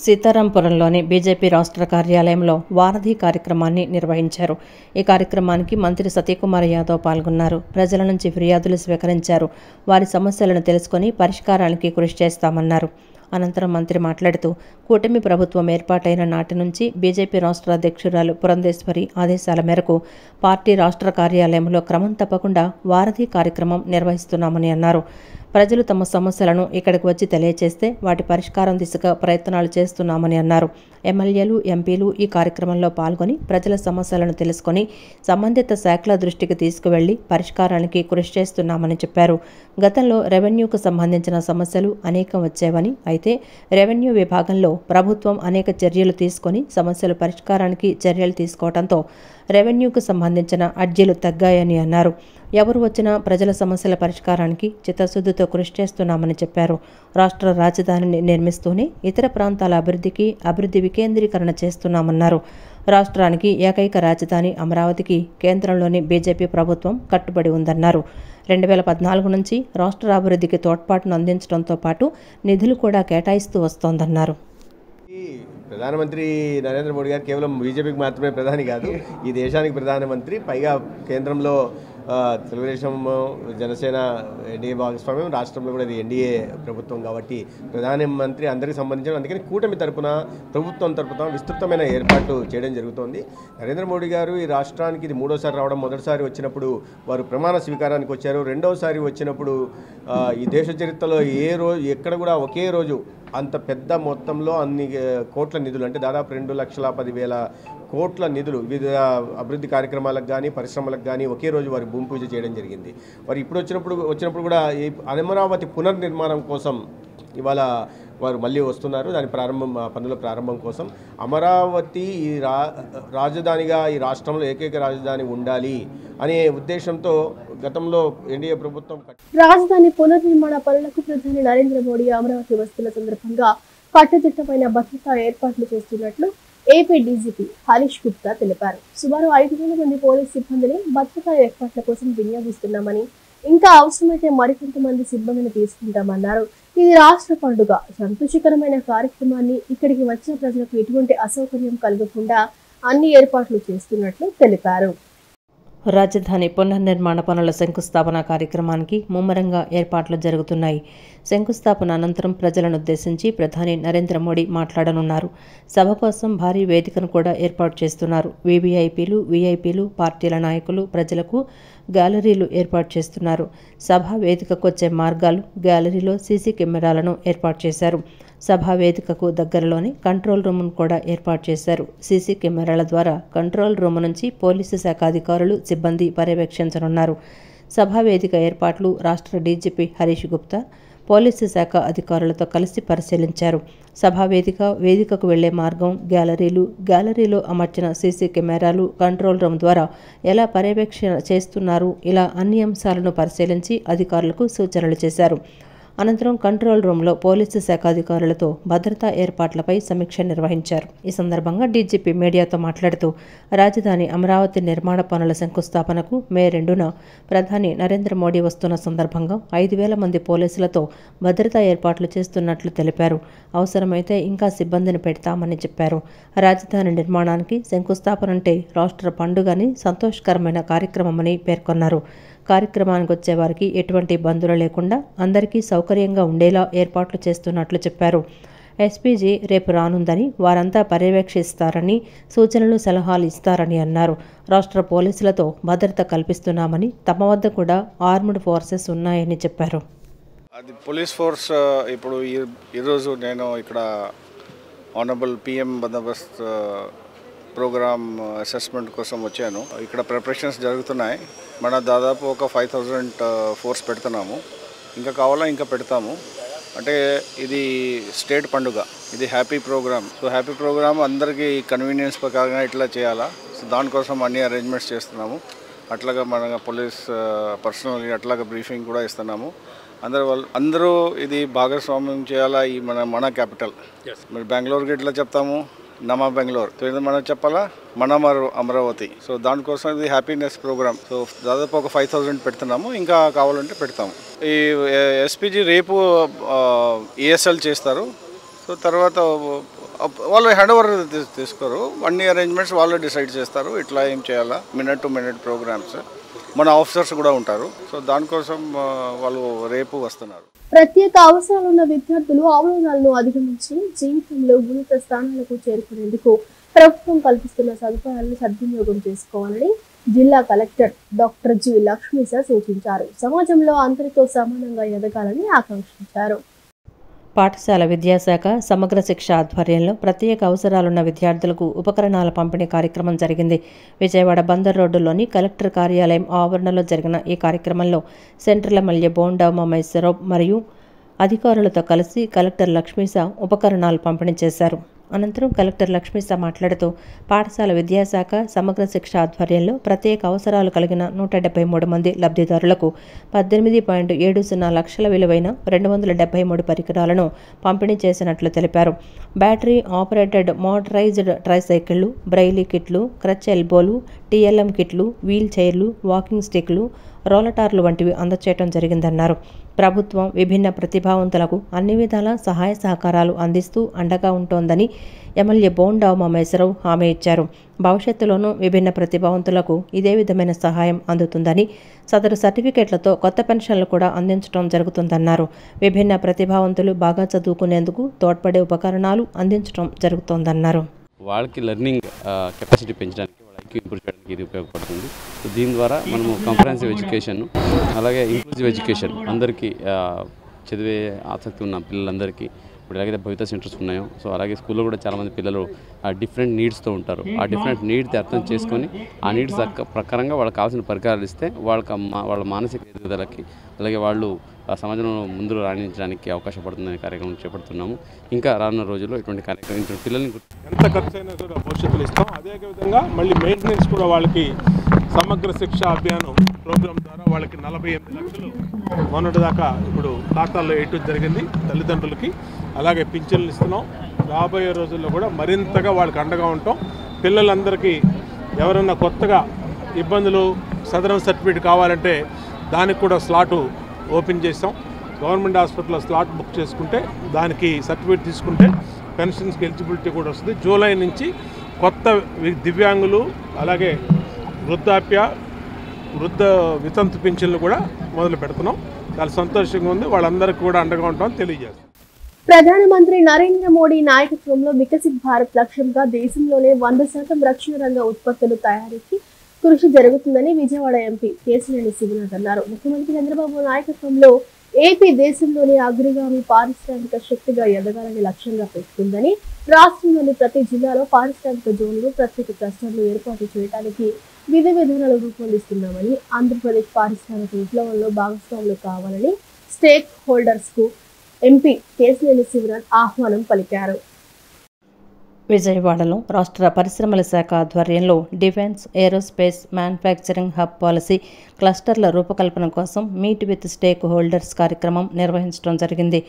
[SPEAKER 2] సీతారాంపురంలోని బీజేపీ రాష్ట్ర కార్యాలయంలో వారధి కార్యక్రమాన్ని నిర్వహించారు. ఈ కార్యక్రమానికి మంత్రి సత్యకుమార్ యాదవ్ పాల్గొన్నారు. ప్రజల నుంచి ఫిర్యాదులు స్వీకరించారు. వారి సమస్యలను తెలుసుకొని పరిష్కారానికి కృషి చేస్తామన్నారు. అనంతరం మంత్రి మాట్లాడుతూ, కూటమి ప్రభుత్వం ఏర్పాటైన నాటి నుంచి బీజేపీ రాష్ట్ర అధ్యక్షురాలు పురంధేశ్వరి ఆదేశాల మేరకు పార్టీ రాష్ట్ర కార్యాలయంలో క్రమం తప్పకుండా వారధి కార్యక్రమం నిర్వహిస్తున్నామని అన్నారు. ప్రజలు తమ సమస్యలను ఇక్కడికి వచ్చి తెలియజేస్తే వాటి పరిష్కారం దిశగా ప్రయత్నాలు చేస్తున్నామని అన్నారు. ఎమ్మెల్యేలు, ఎంపీలు ఈ కార్యక్రమంలో పాల్గొని ప్రజల సమస్యలను తెలుసుకొని సంబంధిత శాఖల దృష్టికి తీసుకువెళ్లి పరిష్కారానికి కృషి చేస్తున్నామని చెప్పారు. గతంలో రెవెన్యూకు సంబంధించిన సమస్యలు అనేకం వచ్చేవని, అయితే రెవెన్యూ విభాగంలో ప్రభుత్వం అనేక చర్యలు తీసుకొని సమస్యల పరిష్కారానికి చర్యలు తీసుకోవడంతో రెవెన్యూకు సంబంధించిన అర్జీలు తగ్గాయని అన్నారు. ఎవరు వచ్చినా ప్రజల సమస్యల పరిష్కారానికి చిత్తశుద్ధితో కృషి చేస్తున్నామని చెప్పారు. రాష్ట్ర రాజధానిని నిర్మిస్తూనే ఇతర ప్రాంతాల అభివృద్ధి వికేంద్రీకరణ చేస్తున్నామన్నారు. రాష్ట్రానికి ఏకైక రాజధాని అమరావతికి కేంద్రంలోని బీజేపీ ప్రభుత్వం కట్టుబడి ఉందన్నారు. 2014 నుంచి రాష్ట్ర అభివృద్ధికి తోడ్పాటును అందించడంతో పాటు నిధులు కూడా కేటాయిస్తూ వస్తోందన్నారు.
[SPEAKER 6] ప్రధానమంత్రి నరేంద్ర మోడీ గారు కేవలం బీజేపీకి మాత్రమే ప్రధాని కాదు, ఈ దేశానికి ప్రధానమంత్రి. పైగా కేంద్రంలో తెలుగుదేశం, జనసేన ఎన్డీఏ భాగస్వామ్యం, రాష్ట్రంలో కూడా ఇది ఎన్డీఏ ప్రభుత్వం కాబట్టి ప్రధానమంత్రి అందరికీ సంబంధించిన, అందుకని కూటమి తరపున, ప్రభుత్వం తరపున విస్తృతమైన ఏర్పాట్లు చేయడం జరుగుతోంది. నరేంద్ర మోడీ గారు ఈ రాష్ట్రానికి ఇది 3వసారి రావడం. మొదటిసారి వచ్చినప్పుడు వారు ప్రమాణ స్వీకారానికి వచ్చారు. రెండవసారి వచ్చినప్పుడు ఈ దేశ చరిత్రలో ఎక్కడ కూడా ఒకే రోజు అంత పెద్ద మొత్తంలో అన్ని కోట్ల నిధులు, అంటే దాదాపు 2,10,000 కోట్ల నిధులు వివిధ అభివృద్ధి కార్యక్రమాలకు కానీ పరిశ్రమలకు కానీ ఒకే రోజు వారి భూమి పూజ చేయడం జరిగింది. వారు ఇప్పుడు వచ్చినప్పుడు కూడా ఈ అమరావతి పునర్నిర్మాణం కోసం ఇవాళ వారు మళ్ళీ వస్తున్నారు. దాని పనుల ప్రారంభం కోసం అమరావతి ఈ రాజధానిగా ఈ రాష్ట్రంలో ఏకైక రాజధాని ఉండాలి అనే ఉద్దేశంతో గతంలో ఎన్డీఏ ప్రభుత్వం
[SPEAKER 1] రాజధాని పునర్నిర్మాణ పనులకు ప్రధాని నరేంద్ర మోడీ అమరావతి వస్తున్న సందర్భంగా కట్టుదిట్టమైన భద్రతా ఏర్పాట్లు చేస్తున్నట్లు ఏపీ డీజీపీ హరీష్ గుప్తా తెలిపారు. సుమారు 5,000 మంది పోలీస్ సిబ్బందిని భద్రతా ఏర్పాట్ల కోసం వినియోగిస్తున్నామని, ఇంకా అవసరమైతే మరికొంతమంది సిబ్బందిని తీసుకుంటామన్నారు. ఇది రాష్ట్ర పండుగ, సంతోషకరమైన కార్యక్రమాన్ని ఇక్కడికి వచ్చిన ప్రజలకు ఎటువంటి అసౌకర్యం కలగకుండా అన్ని ఏర్పాట్లు చేస్తున్నట్లు తెలిపారు.
[SPEAKER 2] రాజధాని పునర్నిర్మాణ పనుల శంకుస్థాపన కార్యక్రమానికి ముమ్మరంగా ఏర్పాట్లు జరుగుతున్నాయి. శంకుస్థాపన అనంతరం ప్రజలను ఉద్దేశించి ప్రధాని నరేంద్ర మోడీ మాట్లాడనున్నారు. సభ కోసం భారీ వేదికను కూడా ఏర్పాటు చేస్తున్నారు. వీఐపీలు, పార్టీల నాయకులు, ప్రజలకు గ్యాలరీలు ఏర్పాటు చేస్తున్నారు. సభా వేదికకు వచ్చే మార్గాలు, గ్యాలరీలో సీసీ కెమెరాలను ఏర్పాటు చేశారు. సభా వేదికకు దగ్గరలోనే కంట్రోల్ రూమ్ను కూడా ఏర్పాటు చేశారు. సీసీ కెమెరాల ద్వారా కంట్రోల్ రూమ్ నుంచి పోలీసు శాఖ అధికారులు, సిబ్బంది పర్యవేక్షించనున్నారు. సభా వేదిక ఏర్పాట్లు రాష్ట్ర డీజీపీ హరీష్ గుప్తా పోలీసు శాఖ అధికారులతో కలిసి పరిశీలించారు. సభా వేదికకు వెళ్లే మార్గం, గ్యాలరీలో అమర్చిన సీసీ కెమెరాలు, కంట్రోల్ రూమ్ ద్వారా ఎలా పర్యవేక్షణ చేస్తున్నారు, ఇలా అన్ని అంశాలను పరిశీలించి అధికారులకు సూచనలు చేశారు. అనంతరం కంట్రోల్ రూమ్లో పోలీసు శాఖ అధికారులతో భద్రతా ఏర్పాట్లపై సమీక్ష నిర్వహించారు. ఈ సందర్భంగా డీజీపీ మీడియాతో మాట్లాడుతూ రాజధాని అమరావతి నిర్మాణ పనుల శంకుస్థాపనకు మే 2న ప్రధాని నరేంద్ర మోడీ వస్తున్న సందర్భంగా 5,000 మంది పోలీసులతో భద్రతా ఏర్పాట్లు చేస్తున్నట్లు తెలిపారు. అవసరమైతే ఇంకా సిబ్బందిని పెడతామని చెప్పారు. రాజధాని నిర్మాణానికి శంకుస్థాపన అంటే రాష్ట్ర పండుగని, సంతోషకరమైన కార్యక్రమమని పేర్కొన్నారు. కార్యక్రమానికి వచ్చే వారికి ఎటువంటి ఇబ్బందులు లేకుండా అందరికీ సౌకర్యంగా ఉండేలా ఏర్పాట్లు చేస్తున్నట్లు చెప్పారు. ఎస్పీజీ రేపు రానుందని, వారంతా పర్యవేక్షిస్తారని, సూచనలు సలహాలు ఇస్తారని అన్నారు. రాష్ట్ర పోలీసులతో భద్రత కల్పిస్తున్నామని, తమ వద్ద కూడా ఆర్మ్డ్ ఫోర్సెస్ ఉన్నాయని చెప్పారు.
[SPEAKER 7] అది పోలీస్ ఫోర్స్ ఇప్పుడు ఈరోజు నేను ఇక్కడ ఆనరబుల్ పిఎం బందోబస్త్ ప్రోగ్రామ్ అసెస్మెంట్ కోసం వచ్చాను. ఇక్కడ ప్రిపరేషన్స్ జరుగుతున్నాయి. మన దాదాపు ఒక 5,000 ఫోర్స్ పెడుతున్నాము. ఇంకా కావాలా ఇంకా పెడతాము. అంటే ఇది స్టేట్ పండుగ, ఇది happy programme. So happy programme అందరికీ కన్వీనియన్స్ ప్రకారంగా ఇట్లా చేయాలా. సో దానికోసం అన్ని అరేంజ్మెంట్స్ చేస్తున్నాము. అట్లాగా మన పోలీస్ పర్సనల్ అట్లాగా బ్రీఫింగ్ కూడా ఇస్తున్నాము. అందరూ ఇది భాగస్వామ్యం చేయాలా. ఈ మన క్యాపిటల్ మరి బెంగళూరుకి ఇట్లా చెప్తాము, నమా బెంగళూరు. సో ఇది మనం చెప్పాలా, మన అమరావతి. సో దానికోసం ఇది హ్యాపీనెస్ ప్రోగ్రామ్. సో దాదాపు ఒక 5,000 పెడుతున్నాము. ఇంకా కావాలంటే పెడతాము. ఈ ఎస్పీజీ రేపు ఏఎస్ఎల్ చేస్తారు. సో తర్వాత వాళ్ళు హ్యాండ్ ఓవర్ తీసుకోరు. అన్ని అరేంజ్మెంట్స్ వాళ్ళు డిసైడ్ చేస్తారు. ఇట్లా ఏం చేయాలా, మినిట్ టు మినిట్ ప్రోగ్రామ్స్. మన ఆఫీసర్స్ కూడా ఉంటారు. సో దానికోసం వాళ్ళు రేపు వస్తున్నారు.
[SPEAKER 1] ప్రత్యేక అవసరాలున్న విద్యార్థులు అవరోధాలను అధిగమించి జీవితంలో ఉన్నత స్థానాలకు చేరుకునేందుకు ప్రభుత్వం కల్పిస్తున్న సదుపాయాలను సద్వినియోగం చేసుకోవాలని జిల్లా కలెక్టర్ డాక్టర్ జి లక్ష్మీస సూచించారు. సమాజంలో అందరితో సమానంగా ఎదగాలని ఆకాంక్షించారు.
[SPEAKER 2] పాఠశాల విద్యాశాఖ సమగ్ర శిక్ష ఆధ్వర్యంలో ప్రత్యేక అవసరాలున్న విద్యార్థులకు ఉపకరణాల పంపిణీ కార్యక్రమం జరిగింది. విజయవాడ బందర్ రోడ్డులోని కలెక్టర్ కార్యాలయం ఆవరణలో జరిగిన ఈ కార్యక్రమంలో సెంట్రల్ ఎమ్మెల్యే బోండా ఉమామహేశ్వరరావు మరియు అధికారులతో కలిసి కలెక్టర్ లక్ష్మీస ఉపకరణాలు పంపిణీ చేశారు. అనంతరం కలెక్టర్ లక్ష్మీస మాట్లాడుతూ పాఠశాల విద్యాశాఖ సమగ్ర శిక్ష ఆధ్వర్యంలో ప్రత్యేక అవసరాలు కలిగిన 173 మంది లబ్ధిదారులకు 18.70 లక్షల విలువైన 273 పరికరాలను పంపిణీ చేసినట్లు తెలిపారు. బ్యాటరీ ఆపరేటెడ్ మోటరైజ్డ్ ట్రైసైకిళ్లు, బ్రైలీ కిట్లు, క్రచ్ ఎల్బోలు, టీఎల్ఎం కిట్లు, వీల్ చైర్లు, వాకింగ్ స్టిక్లు, రోలటార్లు వంటివి అందచేయడం జరిగిందన్నారు. ప్రభుత్వం విభిన్న ప్రతిభావంతులకు అన్ని విధాల సహాయ సహకారాలు అందిస్తూ అండగా ఉంటోందని ఎమ్మెల్యే బోండా ఉమామహేశ్వరరావు హామీ ఇచ్చారు. భవిష్యత్తులోనూ విభిన్న ప్రతిభావంతులకు ఇదే విధమైన సహాయం అందుతుందని, సదరు సర్టిఫికెట్లతో కొత్త పెన్షన్లు కూడా అందించడం జరుగుతుందన్నారు. విభిన్న ప్రతిభావంతులు బాగా చదువుకునేందుకు తోడ్పడే ఉపకరణాలు అందించడం జరుగుతోందన్నారు.
[SPEAKER 8] వాళ్ళకి లెర్నింగ్ కెపాసిటీ పెంచడానికి, వాళ్ళ ఐక్యూ ఇంప్రూవ్ చేయడానికి ఇది ఉపయోగపడుతుంది. సో దీని ద్వారా మనము కాంప్రహెన్సివ్ ఎడ్యుకేషన్ అలాగే ఇంక్లూజివ్ ఎడ్యుకేషన్ అందరికీ చదివే ఆసక్తి ఉన్న పిల్లలందరికీ ఇప్పుడు ఎలాగైతే భవిత సెంటర్స్ ఉన్నాయో, సో అలాగే స్కూల్లో కూడా చాలామంది పిల్లలు డిఫరెంట్ నీడ్స్తో ఉంటారు. ఆ డిఫరెంట్ నీడ్స్ అర్థం చేసుకొని ఆ నీడ్స్ ప్రకారంగా వాళ్ళకి కావాల్సిన పరికరాలు ఇస్తే వాళ్ళ మానసిక ఎదుగుదలకి అలాగే వాళ్ళు సమాజంలో ముందు రాణించడానికి అవకాశం పడుతుందనే కార్యక్రమం చేపడుతున్నాము. ఇంకా రానున్న రోజుల్లో ఇటువంటి కార్యక్రమం పిల్లల్ని
[SPEAKER 9] ఎంత ఖర్చు అయినా కూడా భవిష్యత్తులో ఇస్తాం. అదేవిధంగా మళ్ళీ మెయింటెనెన్స్ కూడా వాళ్ళకి సమగ్ర శిక్ష అభియానం ప్రోగ్రాం ద్వారా వాళ్ళకి 48 లక్షలు మొన్నటిదాకా ఇప్పుడు ఖాతాల్లో వేయటం జరిగింది తల్లిదండ్రులకి. అలాగే పింఛన్లు ఇస్తున్నాం. రాబోయే రోజుల్లో కూడా మరింతగా వాళ్ళకి అండగా ఉంటాం. పిల్లలందరికీ ఎవరన్నా కొత్తగా ఇబ్బందులు సదరన్ సర్టిఫికేట్ కావాలంటే దానికి కూడా స్లాటు ఓపెన్ చేస్తాం. గవర్నమెంట్ హాస్పిటల్లో స్లాట్ బుక్ చేసుకుంటే దానికి సర్టిఫికేట్ తీసుకుంటే పెన్షన్స్కి ఎలిజిబిలిటీ కూడా వస్తుంది. జూలై నుంచి కొత్త దివ్యాంగులు అలాగే వృద్ధ వితంతు పింఛన్లు కూడా మొదలు పెడుతున్నాం. చాలా సంతోషంగా ఉంది. వాళ్ళందరికీ కూడా అండగా ఉంటామని తెలియజేస్తాం.
[SPEAKER 1] ప్రధానమంత్రి నరేంద్ర మోడీ నాయకత్వంలో వికసిత్ భారత్ లక్ష్యంగా దేశంలోనే 100% రక్షణ రంగ ఉత్పత్తులు తయారీకి కృషి జరుగుతుందని విజయవాడ ఎంపీ కేశినేని శివనాథ్ అన్నారు. ముఖ్యమంత్రి చంద్రబాబు నాయకత్వంలో ఏపీ దేశంలోని అగ్రగామి పారిశ్రామిక శక్తిగా ఎదగాలని లక్ష్యంగా పెట్టుకుందని, రాష్ట్రంలోని ప్రతి జిల్లాలో పారిశ్రామిక జోన్లు, ప్రత్యేక క్లస్టర్లు ఏర్పాటు చేయడానికి విధి విధానాలు రూపొందిస్తున్నామని, ఆంధ్రప్రదేశ్ పారిశ్రామిక విప్లవంలో భాగస్వాములు కావాలని స్టేక్ హోల్డర్స్ కు ఎంపీ కేశినేని శివనాథ్ ఆహ్వానం పలికారు.
[SPEAKER 2] విజయవాడలో రాష్ట్ర పరిశ్రమల శాఖ ఆధ్వర్యంలో defence, aerospace, manufacturing hub policy క్లస్టర్ల రూపకల్పన కోసం మీట్ విత్ స్టేక్ హోల్డర్స్ కార్యక్రమం నిర్వహించడం జరిగింది.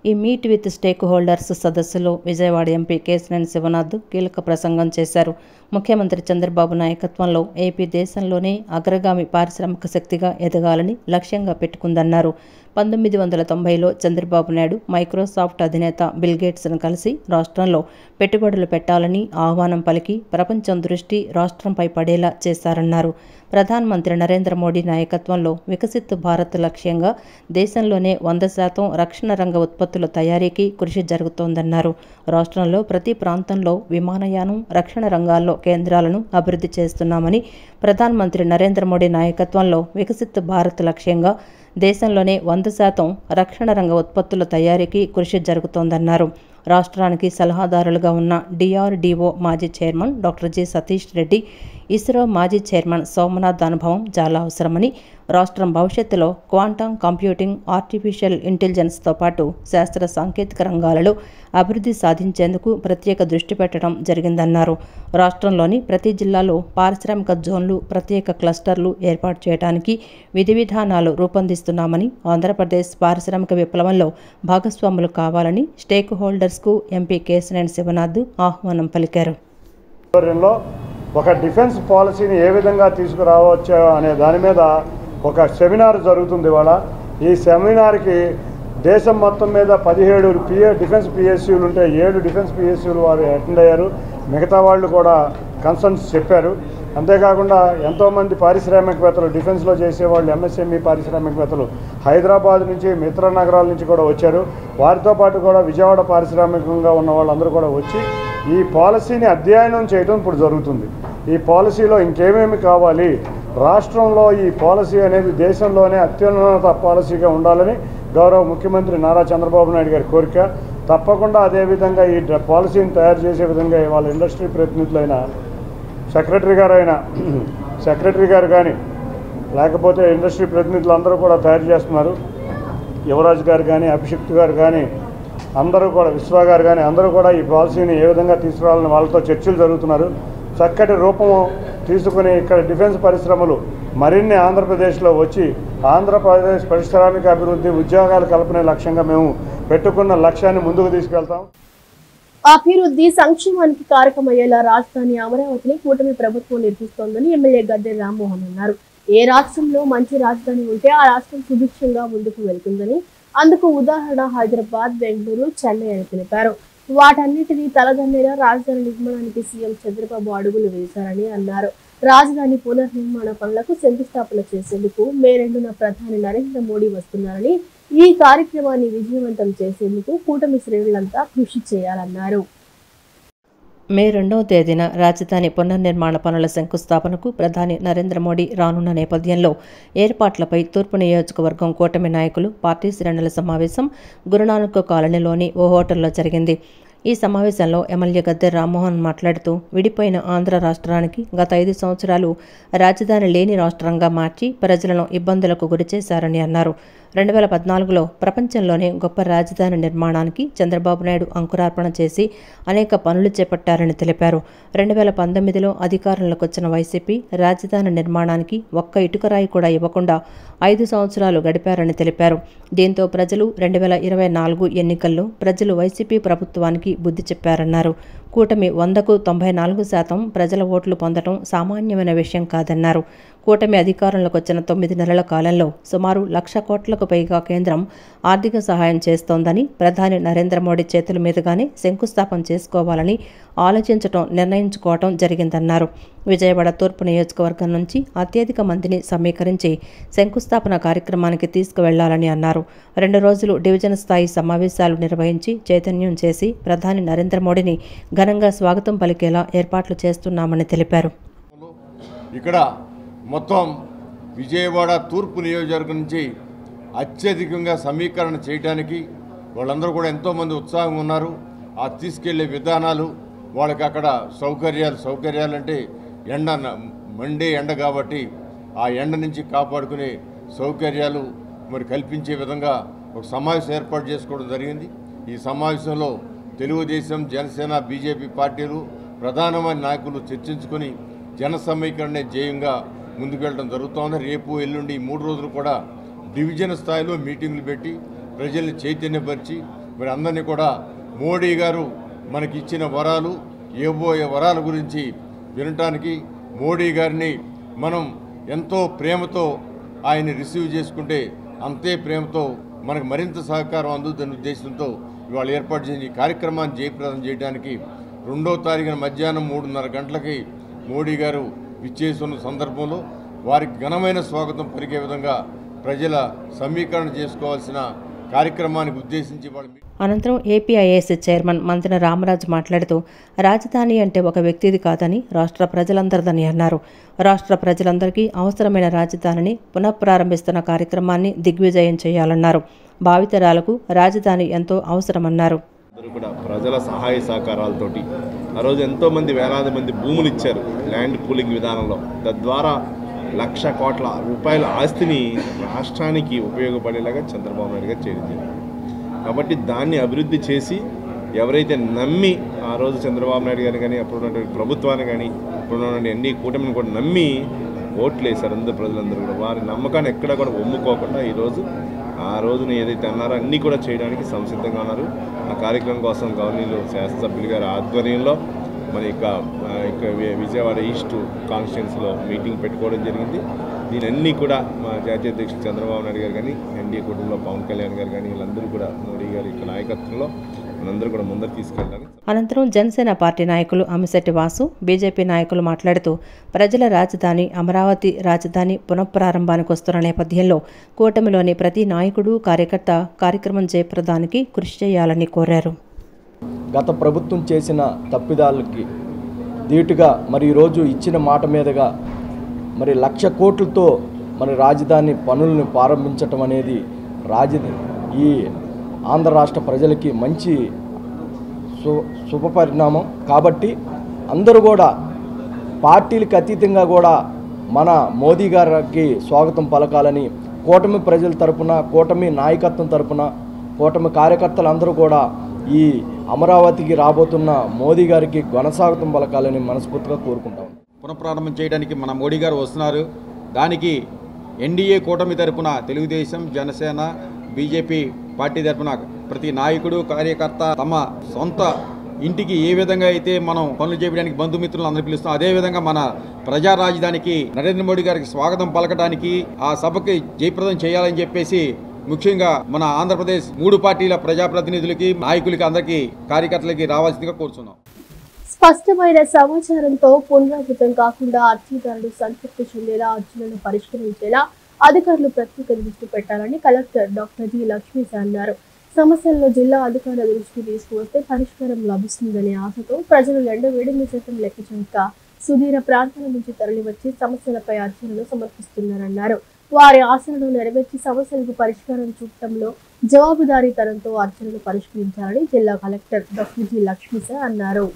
[SPEAKER 2] ఈ మీట్ విత్ స్టేక్ హోల్డర్స్ సదస్సులో విజయవాడ ఎంపీ కేశినేని శివనాథ్ కీలక ప్రసంగం చేశారు. ముఖ్యమంత్రి చంద్రబాబు నాయకత్వంలో ఏపీ దేశంలోనే అగ్రగామి పారిశ్రామిక శక్తిగా ఎదగాలని లక్ష్యంగా పెట్టుకుందన్నారు. 1990లో చంద్రబాబు నాయుడు మైక్రోసాఫ్ట్ అధినేత బిల్ గేట్స్ను కలిసి రాష్ట్రంలో పెట్టుబడులు పెట్టాలని ఆహ్వానం పలికి ప్రపంచం దృష్టి రాష్ట్రంపై పడేలా చేశారన్నారు. ప్రధానమంత్రి నరేంద్ర మోడీ నాయకత్వంలో వికసిత్ భారత్ లక్ష్యంగా దేశంలోనే 100% రక్షణ రంగ ఉత్పత్తుల తయారీకి కృషి జరుగుతోందన్నారు. రాష్ట్రంలో ప్రతి ప్రాంతంలో విమానయానం, రక్షణ రంగాల్లో కేంద్రాలను అభివృద్ధి చేస్తున్నామని, ప్రధానమంత్రి నరేంద్ర మోడీ నాయకత్వంలో వికసిత్ భారత్ లక్ష్యంగా దేశంలోనే 100% రక్షణ రంగ ఉత్పత్తుల తయారీకి కృషి జరుగుతోందన్నారు. రాష్ట్రానికి సలహాదారులుగా ఉన్న డిఆర్డీఓ మాజీ chairman doctor G Satish Reddy, ISRO మాజీ చైర్మన్ సోమనాథ్ అనుభవం చాలా అవసరమని, రాష్ట్రం భవిష్యత్తులో క్వాంటమ్ కంప్యూటింగ్, ఆర్టిఫిషియల్ ఇంటెలిజెన్స్తో పాటు శాస్త్ర సాంకేతిక రంగాలలో అభివృద్ధి సాధించేందుకు ప్రత్యేక దృష్టి పెట్టడం జరిగిందన్నారు. రాష్ట్రంలోని ప్రతి జిల్లాలో పారిశ్రామిక జోన్లు, ప్రత్యేక క్లస్టర్లు ఏర్పాటు చేయడానికి విధి విధానాలు రూపొందిస్తున్నామని, ఆంధ్రప్రదేశ్ పారిశ్రామిక విప్లవంలో భాగస్వాములు కావాలని స్టేక్ హోల్డర్స్కు ఎంపీ కేశినేని శివనాథ్ ఆహ్వానం పలికారు.
[SPEAKER 10] ఒక డిఫెన్స్ పాలసీని ఏ విధంగా తీసుకురావచ్చు అనే దాని మీద ఒక సెమినార్ జరుగుతుంది ఇవాళ. ఈ సెమినార్కి దేశం మొత్తం మీద 17 డిఫెన్స్ పిఎస్యూలు ఉంటే 7 డిఫెన్స్ పిఎస్యూలు వారు అటెండ్ అయ్యారు. మిగతా వాళ్ళు కూడా కన్సర్న్స్ చెప్పారు. అంతేకాకుండా ఎంతోమంది పారిశ్రామికవేత్తలు, డిఫెన్స్లో చేసేవాళ్ళు, ఎంఎస్ఎంఈ పారిశ్రామికవేత్తలు హైదరాబాద్ నుంచి, మిత్ర నగరాల నుంచి కూడా వచ్చారు. వారితో పాటు కూడా విజయవాడ పారిశ్రామికంగా ఉన్న వాళ్ళందరూ కూడా వచ్చి ఈ పాలసీని అధ్యయనం చేయడం ఇప్పుడు జరుగుతుంది. ఈ పాలసీలో ఇంకేమేమి కావాలి, రాష్ట్రంలో ఈ పాలసీ అనేది దేశంలోనే అత్యున్నత పాలసీగా ఉండాలని గౌరవ ముఖ్యమంత్రి నారా చంద్రబాబు నాయుడు గారి కోరిక. తప్పకుండా అదేవిధంగా ఈ పాలసీని తయారు చేసే విధంగా వాళ్ళ ఇండస్ట్రీ ప్రతినిధులైన సెక్రటరీ గారు కానీ, లేకపోతే ఇండస్ట్రీ ప్రతినిధులు అందరూ కూడా తయారు చేస్తున్నారు. యువరాజ్ గారు కానీ, అభిషిక్త్ గారు కానీ, అందరూ కూడా, విశ్వ గారు కానీ, అందరూ కూడా ఈ పాలసీని ఏ విధంగా తీసుకురావాలని వాళ్ళతో చర్చలు జరుగుతున్నారు. చక్కటి రూపం తీసుకుని ఇక్కడ డిఫెన్స్ పరిశ్రమలు మరిన్ని ఆంధ్రప్రదేశ్లో వచ్చి ఆంధ్రప్రదేశ్ పారిశ్రామిక అభివృద్ధి, ఉద్యోగాల కల్పనే లక్ష్యంగా మేము పెట్టుకున్న లక్ష్యాన్ని ముందుకు తీసుకెళ్తాం.
[SPEAKER 1] అభివృద్ధి సంక్షేమానికి కారకమయ్యేలా రాజధాని అమరావతిని కూటమి ప్రభుత్వం నిర్మిస్తోందని ఎమ్మెల్యే గద్దె రామ్మోహన్ అన్నారు. ఏ రాష్ట్రంలో మంచి రాజధాని ఉంటే ఆ రాష్ట్రం సుభిక్షంగా ముందుకు వెళ్తుందని, అందుకు ఉదాహరణ హైదరాబాద్, బెంగళూరు, చెన్నై అని తెలిపారు. వాటన్నిటినీ తలదన్నేలా రాజధాని నిర్మాణానికి సీఎం చంద్రబాబు అడుగులు వేశారని అన్నారు. రాజధాని పునర్నిర్మాణ పనులకు శంకుస్థాపన చేసేందుకు మే 2న ప్రధాని నరేంద్ర మోడీ వస్తున్నారని, ఈ కార్యక్రమాన్ని విజయవంతం చేసేందుకు కూటమి శ్రేణులంతా కృషి చేయాలన్నారు.
[SPEAKER 2] మే 2వ తేదీన రాజధాని పునర్నిర్మాణ పనుల శంకుస్థాపనకు ప్రధాని నరేంద్ర మోడీ రానున్న నేపథ్యంలో ఏర్పాట్లపై తూర్పు నియోజకవర్గం కూటమి నాయకులు, పార్టీ శ్రేణుల సమావేశం గురునానక్ కాలనీలోని ఓ హోటల్లో జరిగింది. ఈ సమావేశంలో ఎమ్మెల్యే గద్దె రామ్మోహన్ మాట్లాడుతూ, విడిపోయిన ఆంధ్ర రాష్ట్రానికి గత 5 సంవత్సరాలు రాజధాని లేని రాష్ట్రంగా మార్చి ప్రజలను ఇబ్బందులకు గురిచేశారని అన్నారు. 2014లో ప్రపంచంలోనే గొప్ప రాజధాని నిర్మాణానికి చంద్రబాబు నాయుడు అంకురార్పణ చేసి అనేక పనులు చేపట్టారని తెలిపారు. 2019లో అధికారంలోకి వచ్చిన వైసీపీ రాజధాని నిర్మాణానికి ఒక్క ఇటుకరాయి కూడా ఇవ్వకుండా 5 సంవత్సరాలు గడిపారని తెలిపారు. దీంతో ప్రజలు 2024 ఎన్నికల్లో ప్రజలు వైసీపీ ప్రభుత్వానికి బుద్ధి చెప్పారన్నారు. కూటమి 100కు 94% ప్రజల ఓట్లు పొందడం సామాన్యమైన విషయం కాదన్నారు. కూటమి అధికారంలోకి వచ్చిన 9 నెలల కాలంలో సుమారు 1,00,000 కోట్లకు పైగా కేంద్రం ఆర్థిక సహాయం చేస్తోందని, ప్రధాని నరేంద్ర మోడీ చేతుల మీదుగానే శంకుస్థాపన చేసుకోవాలని నిర్ణయించుకోవడం జరిగిందన్నారు. విజయవాడ తూర్పు నియోజకవర్గం నుంచి అత్యధిక మందిని సమీకరించి శంకుస్థాపన కార్యక్రమానికి తీసుకువెళ్లాలని అన్నారు. 2 రోజులు డివిజన్ స్థాయి సమావేశాలు నిర్వహించి చైతన్యం చేసి ప్రధాని నరేంద్ర మోడీని ఘనంగా స్వాగతం పలికేలా ఏర్పాట్లు చేస్తున్నామని తెలిపారు.
[SPEAKER 11] ఇక్కడ మొత్తం విజయవాడ తూర్పు నియోజకవర్గం నుంచి అత్యధికంగా సమీకరణ చేయడానికి వాళ్ళందరూ కూడా ఎంతోమంది ఉత్సాహంగా ఉన్నారు. ఆ తీసుకెళ్లే విధానాలు, వాళ్ళకి అక్కడ సౌకర్యాలు అంటే ఎండ మండే ఎండ కాబట్టి ఆ ఎండ నుంచి కాపాడుకునే సౌకర్యాలు మరి కల్పించే విధంగా ఒక సమావేశం ఏర్పాటు చేసుకోవడం జరిగింది. ఈ సమావేశంలో తెలుగుదేశం, జనసేన, బీజేపీ పార్టీలు ప్రధానమైన నాయకులు చర్చించుకొని జన సమీకరణే ధ్యేయంగా ముందుకు వెళ్ళడం జరుగుతోంది. రేపు ఎల్లుండి 3 రోజులు కూడా డివిజన్ స్థాయిలో మీటింగులు పెట్టి ప్రజల్ని చైతన్యపరిచి మరి అందరినీ కూడా మోడీ గారు మనకిచ్చిన వరాలు, ఇవ్వబోయే వరాల గురించి వినటానికి, మోడీ గారిని మనం ఎంతో ప్రేమతో ఆయన్ని రిసీవ్ చేసుకుంటే అంతే ప్రేమతో మనకు మరింత సహకారం అందుతున్న ఉద్దేశంతో ఇవాళ ఏర్పాటు చేసిన ఈ కార్యక్రమాన్ని జయప్రదం చేయడానికి 2వ తారీఖున మధ్యాహ్నం 3:30 గంటలకి మోడీ గారు విచ్చేస్తున్న సందర్భంలో వారికి ఘనమైన స్వాగతం పలికే విధంగా ప్రజల సమీకరణ చేసుకోవాల్సిన కార్యక్రమానికి ఉద్దేశించి వాళ్ళు.
[SPEAKER 2] అనంతరం ఏపీఐఏసీ చైర్మన్ మంతెన రామరాజు మాట్లాడుతూ రాజధాని అంటే ఒక వ్యక్తిది కాదని రాష్ట్ర ప్రజలందరిదని అన్నారు. రాష్ట్ర ప్రజలందరికీ అవసరమైన రాజధానిని పునఃప్రారంభిస్తున్న కార్యక్రమాన్ని దిగ్విజయం చేయాలన్నారు. భావితరాలకు రాజధాని ఎంతో అవసరమన్నారు.
[SPEAKER 12] కూడా ప్రజల సహాయ సహకారాలతోటి ఆ రోజు ఎంతోమంది వేలాది మంది భూములు ఇచ్చారు ల్యాండ్ పూలింగ్ విధానంలో. తద్వారా 1,00,000 కోట్ల రూపాయల ఆస్తిని రాష్ట్రానికి ఉపయోగపడేలాగా చంద్రబాబు నాయుడు గారు చేరింది. కాబట్టి దాన్ని అభివృద్ధి చేసి ఎవరైతే నమ్మి ఆ రోజు చంద్రబాబు నాయుడు గారిని కానీ అప్పుడు ఉన్నటువంటి ప్రభుత్వాన్ని కానీ ఇప్పుడున్నటువంటి ఎన్డీ కూటమిని కూడా నమ్మి ఓట్లు వేశారు అందరు ప్రజలందరూ కూడా. వారి నమ్మకాన్ని ఎక్కడ కూడా ఒమ్ముకోకుండా ఈరోజు ఆ రోజున ఏదైతే అన్నారో అన్నీ కూడా చేయడానికి సంసిద్ధంగా ఉన్నారు. ఆ కార్యక్రమం కోసం గవర్నీలు శాసనసభ్యులు గారి ఆధ్వర్యంలో మరి ఇక విజయవాడ ఈస్ట్ కాన్స్టిట్యున్సీలో మీటింగ్ పెట్టుకోవడం జరిగింది. దీనన్నీ కూడా మా జాతీయ అధ్యక్షుడు చంద్రబాబు నాయుడు గారు కానీ ఎన్డీఏ కూటమిలో పవన్ కళ్యాణ్ గారు కానీ వీళ్ళందరూ కూడా మోడీ గారి యొక్క నాయకత్వంలో మనందరూ కూడా ముందరు తీసుకెళ్ళాలి.
[SPEAKER 2] అనంతరం జనసేన పార్టీ నాయకులు అమిశెట్టి వాసు, బీజేపీ నాయకులు మాట్లాడుతూ ప్రజల రాజధాని అమరావతి రాజధాని పునఃప్రారంభానికి వస్తున్న నేపథ్యంలో కూటమిలోని ప్రతి నాయకుడు, కార్యకర్త కార్యక్రమం జయప్రదానికి కృషి చేయాలని కోరారు.
[SPEAKER 13] గత ప్రభుత్వం చేసిన తప్పిదాలకి ధీటుగా మరి ఈరోజు ఇచ్చిన మాట మీదుగా మరి 1,00,000 కోట్లతో మరి రాజధాని పనులను ప్రారంభించటం అనేది ఈ ఆంధ్ర రాష్ట్ర ప్రజలకి మంచి శుభపరిణామం. కాబట్టి అందరూ కూడా పార్టీలకు అతీతంగా కూడా మన మోదీ గారికి స్వాగతం పలకాలని కూటమి ప్రజల తరపున, కూటమి నాయకత్వం తరపున, కూటమి కార్యకర్తలందరూ కూడా ఈ అమరావతికి రాబోతున్న మోదీ గారికి ఘనస్వాగతం పలకాలని మనస్ఫూర్తిగా కోరుకుంటాం.
[SPEAKER 14] పునఃప్రారంభం చేయడానికి మన మోడీ గారు వస్తున్నారు. దానికి ఎన్డీఏ కూటమి తరపున తెలుగుదేశం, జనసేన, బీజేపీ పార్టీ తరపున ప్రతి నాయకుడు, కార్యకర్త తమ సొంత ఇంటికి ఏ విధంగా అయితే మనం పనులు చేయడానికి బంధుమిత్రులు అందరూ పిలుస్తాం, అదేవిధంగా మన ప్రజా రాజధానికి నరేంద్ర మోడీ గారికి స్వాగతం పలకడానికి ఆ సభకి జయప్రదం చేయాలని చెప్పేసి ముఖ్యంగా మన ఆంధ్రప్రదేశ్ 3 పార్టీల ప్రజాప్రతినిధులకి, నాయకులకి, అందరికీ కార్యకర్తలకి రావాల్సిందిగా కోరుతున్నాం.
[SPEAKER 1] స్పష్టమైన సమాచారంతో పునరావృతం కాకుండా అర్జీదారులు సంతృప్తి చెందేలా అర్జీలను పరిష్కరించేలా అధికారులు ప్రత్యేక దృష్టి పెట్టాలని కలెక్టర్ డాక్టర్ జి లక్ష్మీశ అన్నారు. సమస్యలను జిల్లా అధికారుల దృష్టికి తీసుకువస్తే పరిష్కారం లభిస్తుందనే ఆశతో ప్రజలు ఎండవేడిని సైతం లెక్క చేయక సుదూర ప్రాంతాల నుంచి తరలివచ్చి సమస్యలపై అర్జీలను సమర్పిస్తున్నారన్నారు. వారి ఆశలను నెరవేర్చి సమస్యలకు పరిష్కారం చూపడంలో జవాబుదారీతనంతో అర్జీలను పరిష్కరించాలని జిల్లా కలెక్టర్ డాక్టర్ జి లక్ష్మీశ అన్నారు.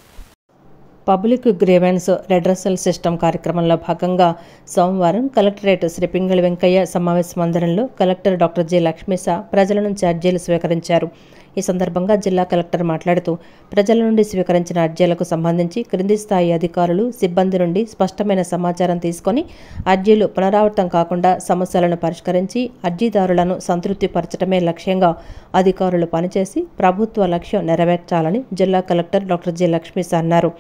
[SPEAKER 2] పబ్లిక్ గ్రీవెన్స్ రెడ్రెసల్ సిస్టమ్ కార్యక్రమంలో భాగంగా సోమవారం కలెక్టరేట్ శ్రీ పింగళి వెంకయ్య సమావేశ మందిరంలో కలెక్టర్ డాక్టర్ జి లక్ష్మీశ ప్రజల నుంచి అర్జీలు స్వీకరించారు. ఈ సందర్భంగా జిల్లా కలెక్టర్ మాట్లాడుతూ ప్రజల నుండి స్వీకరించిన అర్జీలకు సంబంధించి క్రింది స్థాయి అధికారులు, సిబ్బంది నుండి స్పష్టమైన సమాచారం తీసుకొని అర్జీలు పునరావృతం కాకుండా సమస్యలను పరిష్కరించి అర్జీదారులను సంతృప్తిపరచడమే లక్ష్యంగా అధికారులు పనిచేసి ప్రభుత్వ లక్ష్యం నెరవేర్చాలని జిల్లా కలెక్టర్ డాక్టర్ జి లక్ష్మీశ అన్నారు.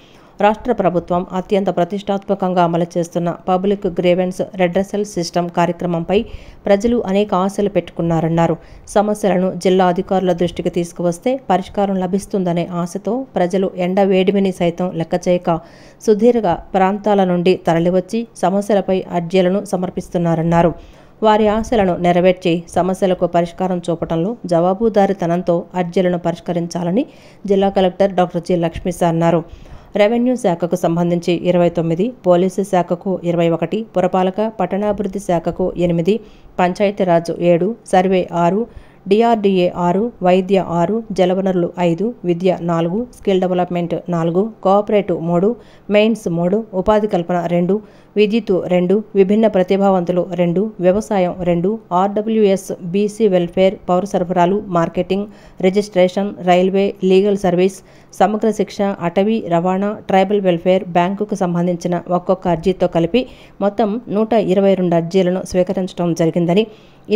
[SPEAKER 2] రాష్ట్ర ప్రభుత్వం అత్యంత ప్రతిష్టాత్మకంగా అమలు చేస్తున్న పబ్లిక్ గ్రీవెన్స్ రెడ్రెసల్ సిస్టమ్ కార్యక్రమంపై ప్రజలు అనేక ఆశలు పెట్టుకున్నారన్నారు. సమస్యలను జిల్లా అధికారుల దృష్టికి తీసుకువస్తే పరిష్కారం లభిస్తుందనే ఆశతో ప్రజలు ఎండ వేడిమిని సైతం లెక్కచేయక సుదీర్ఘ ప్రాంతాల నుండి తరలివచ్చి సమస్యలపై అర్జీలను సమర్పిస్తున్నారన్నారు. వారి ఆశలను నెరవేర్చి సమస్యలకు పరిష్కారం చూపడంలో జవాబుదారీతనంతో అర్జీలను పరిష్కరించాలని జిల్లా కలెక్టర్ డాక్టర్ జి లక్ష్మీశ అన్నారు. రెవెన్యూ శాఖకు సంబంధించి 29, పోలీసు శాఖకు 21, పురపాలక పట్టణాభివృద్ధి శాఖకు 8, పంచాయతీరాజ్ 7, సర్వే 6, డిఆర్డీఏ 6, వైద్య 6, జలవనరులు 5, విద్య 4, స్కిల్ డెవలప్మెంట్ 4, కోఆపరేటివ్ 3, మెయిన్స్ 3, ఉపాధి కల్పన 2, విద్యుత్ 2, విభిన్న ప్రతిభావంతులు 2, వ్యవసాయం 2, RWS, బీసీ వెల్ఫేర్, పౌర సరఫరాలు, marketing, registration, railway, legal service, సమగ్ర శిక్ష, అటవీ, రవాణా, ట్రైబల్ వెల్ఫేర్, బ్యాంకుకు సంబంధించిన ఒక్కొక్క అర్జీతో కలిపి మొత్తం 122 అర్జీలను స్వీకరించడం జరిగిందని,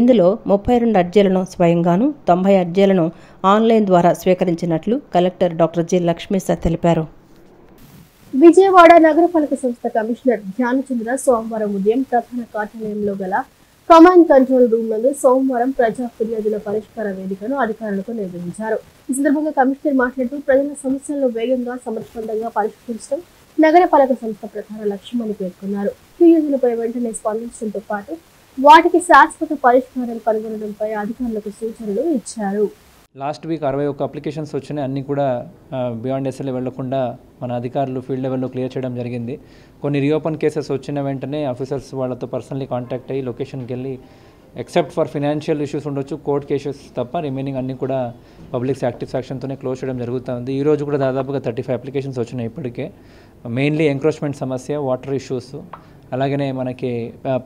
[SPEAKER 2] ఇందులో 32 అర్జీలను స్వయంగాను, 90 అర్జీలను ఆన్లైన్ ద్వారా స్వీకరించినట్లు కలెక్టర్ డాక్టర్ జి. లక్ష్మీస తెలిపారు.
[SPEAKER 1] విజయవాడ నగరపాలక సంస్థ కమిషనర్ ధ్యానచంద్ర సోమవారం ఉదయం ప్రధాన కార్యాలయంలో గల కమాండ్ కంట్రోల్ రూమ్ నందు సోమవారం ప్రజా ఫిర్యాదుల పరిష్కార వేదికను అధికారులకు నిర్వహించారు. ఈ సందర్భంగా కమిషనర్ మాట్లాడుతూ ప్రజల సమస్యలను వేగంగా సమర్థవంతంగా పరిష్కరించడం నగరపాలక సంస్థ ప్రధాన లక్ష్యమని పేర్కొన్నారు. ఫిర్యాదులపై వెంటనే స్పందించడంతో పాటు వాటికి శాశ్వత పరిష్కారం కనుగొనడంపై అధికారులకు సూచనలు ఇచ్చారు.
[SPEAKER 15] లాస్ట్ వీక్ 61 అప్లికేషన్స్ వచ్చినాయి. అన్నీ కూడా బియాండ్ ఎస్ఎల్ఏ వెళ్లకుండా మన అధికారులు ఫీల్డ్ లెవెల్లో క్లియర్ చేయడం జరిగింది. కొన్ని రీఓపెన్ కేసెస్ వచ్చిన వెంటనే ఆఫీసర్స్ వాళ్ళతో పర్సనలీ కాంటాక్ట్ అయ్యి లొకేషన్కి వెళ్ళి ఎక్సెప్ట్ ఫర్ ఫినాన్షియల్ ఇష్యూస్ ఉండొచ్చు, కోర్ట్ కేసెస్ తప్ప రిమైనింగ్ అన్నీ కూడా పబ్లిక్ సాటిస్ఫాక్షన్తోనే క్లోజ్ చేయడం జరుగుతుంది. ఈ రోజు కూడా దాదాపుగా 35 అప్లికేషన్స్ వచ్చినాయి ఇప్పటికే. మెయిన్లీ ఎంక్రోచ్మెంట్ సమస్య, వాటర్ ఇష్యూస్, అలాగనే మనకి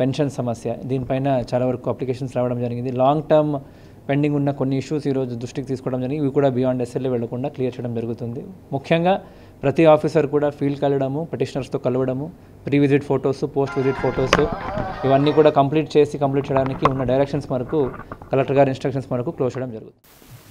[SPEAKER 15] పెన్షన్ సమస్య, దీనిపైన చాలా వరకు అప్లికేషన్స్ రావడం జరిగింది. లాంగ్ టర్మ్ పెండింగ్ ఉన్న కొన్ని ఇష్యూస్ ఈరోజు దృష్టికి తీసుకోవడం జరిగింది. ఇవి కూడా బియాండ్ ఎస్ఎల్ఏ వెళ్లకుండా క్లియర్ చేయడం జరుగుతుంది. ముఖ్యంగా ప్రతి ఆఫీసర్ కూడా ఫీల్డ్కి వెళ్ళడము, పిటిషనర్స్తో కలవడము, pre visit photos, post visit photos ఇవన్నీ కూడా కంప్లీట్ చేయడానికి ఉన్న డైరెక్షన్స్ మనకు కలెక్టర్ గారి ఇన్స్ట్రక్షన్స్ మనకు క్లోజ్ చేయడం జరుగుతుంది.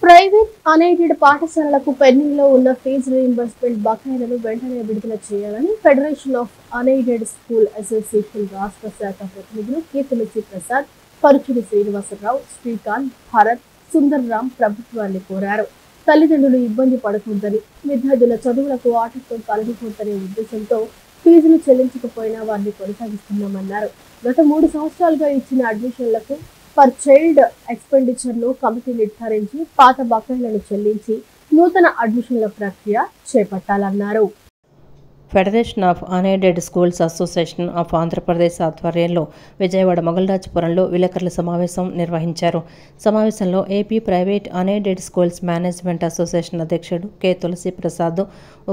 [SPEAKER 1] ప్రైవేట్ అన్ఎయిడెడ్ పాఠశాలలకు పెండింగ్ లో ఉన్న ఫీజు రీయింబర్స్మెంట్ బకాయిలను వెంటనే విడుదల చేయాలని federation of unaided school association రాష్ట్ర శాఖ ప్రతినిధులు కీర్తిలక్ష్మి ప్రసాద్, పరుచూరి శ్రీనివాసరావు, శ్రీకాంత్, భరత్, సుందర్రామ్ ప్రభుత్వాన్ని కోరారు. తల్లిదండ్రులు ఇబ్బంది పడకూడదని, విద్యార్థుల చదువులకు ఆటంకం కలగకూడదనే ఉద్దేశంతో ఫీజులు చెల్లించకపోయినా వారిని కొనసాగిస్తున్నామన్నారు. గత 3 సంవత్సరాలుగా ఇచ్చిన అడ్మిషన్లకు పర్ చైల్డ్ ఎక్స్పెండిచర్ను కమిటీ నిర్ధారించి పాత బకాయిలను చెల్లించి నూతన అడ్మిషన్ల ప్రక్రియ చేపట్టాలన్నారు.
[SPEAKER 2] Federation of unaided schools association of Andhra Pradesh ఆధ్వర్యంలో విజయవాడ మొగల్రాజపురంలో విలేకరుల సమావేశం నిర్వహించారు. సమావేశంలో AP private unaided schools management association అధ్యక్షుడు కె. తులసి ప్రసాద్,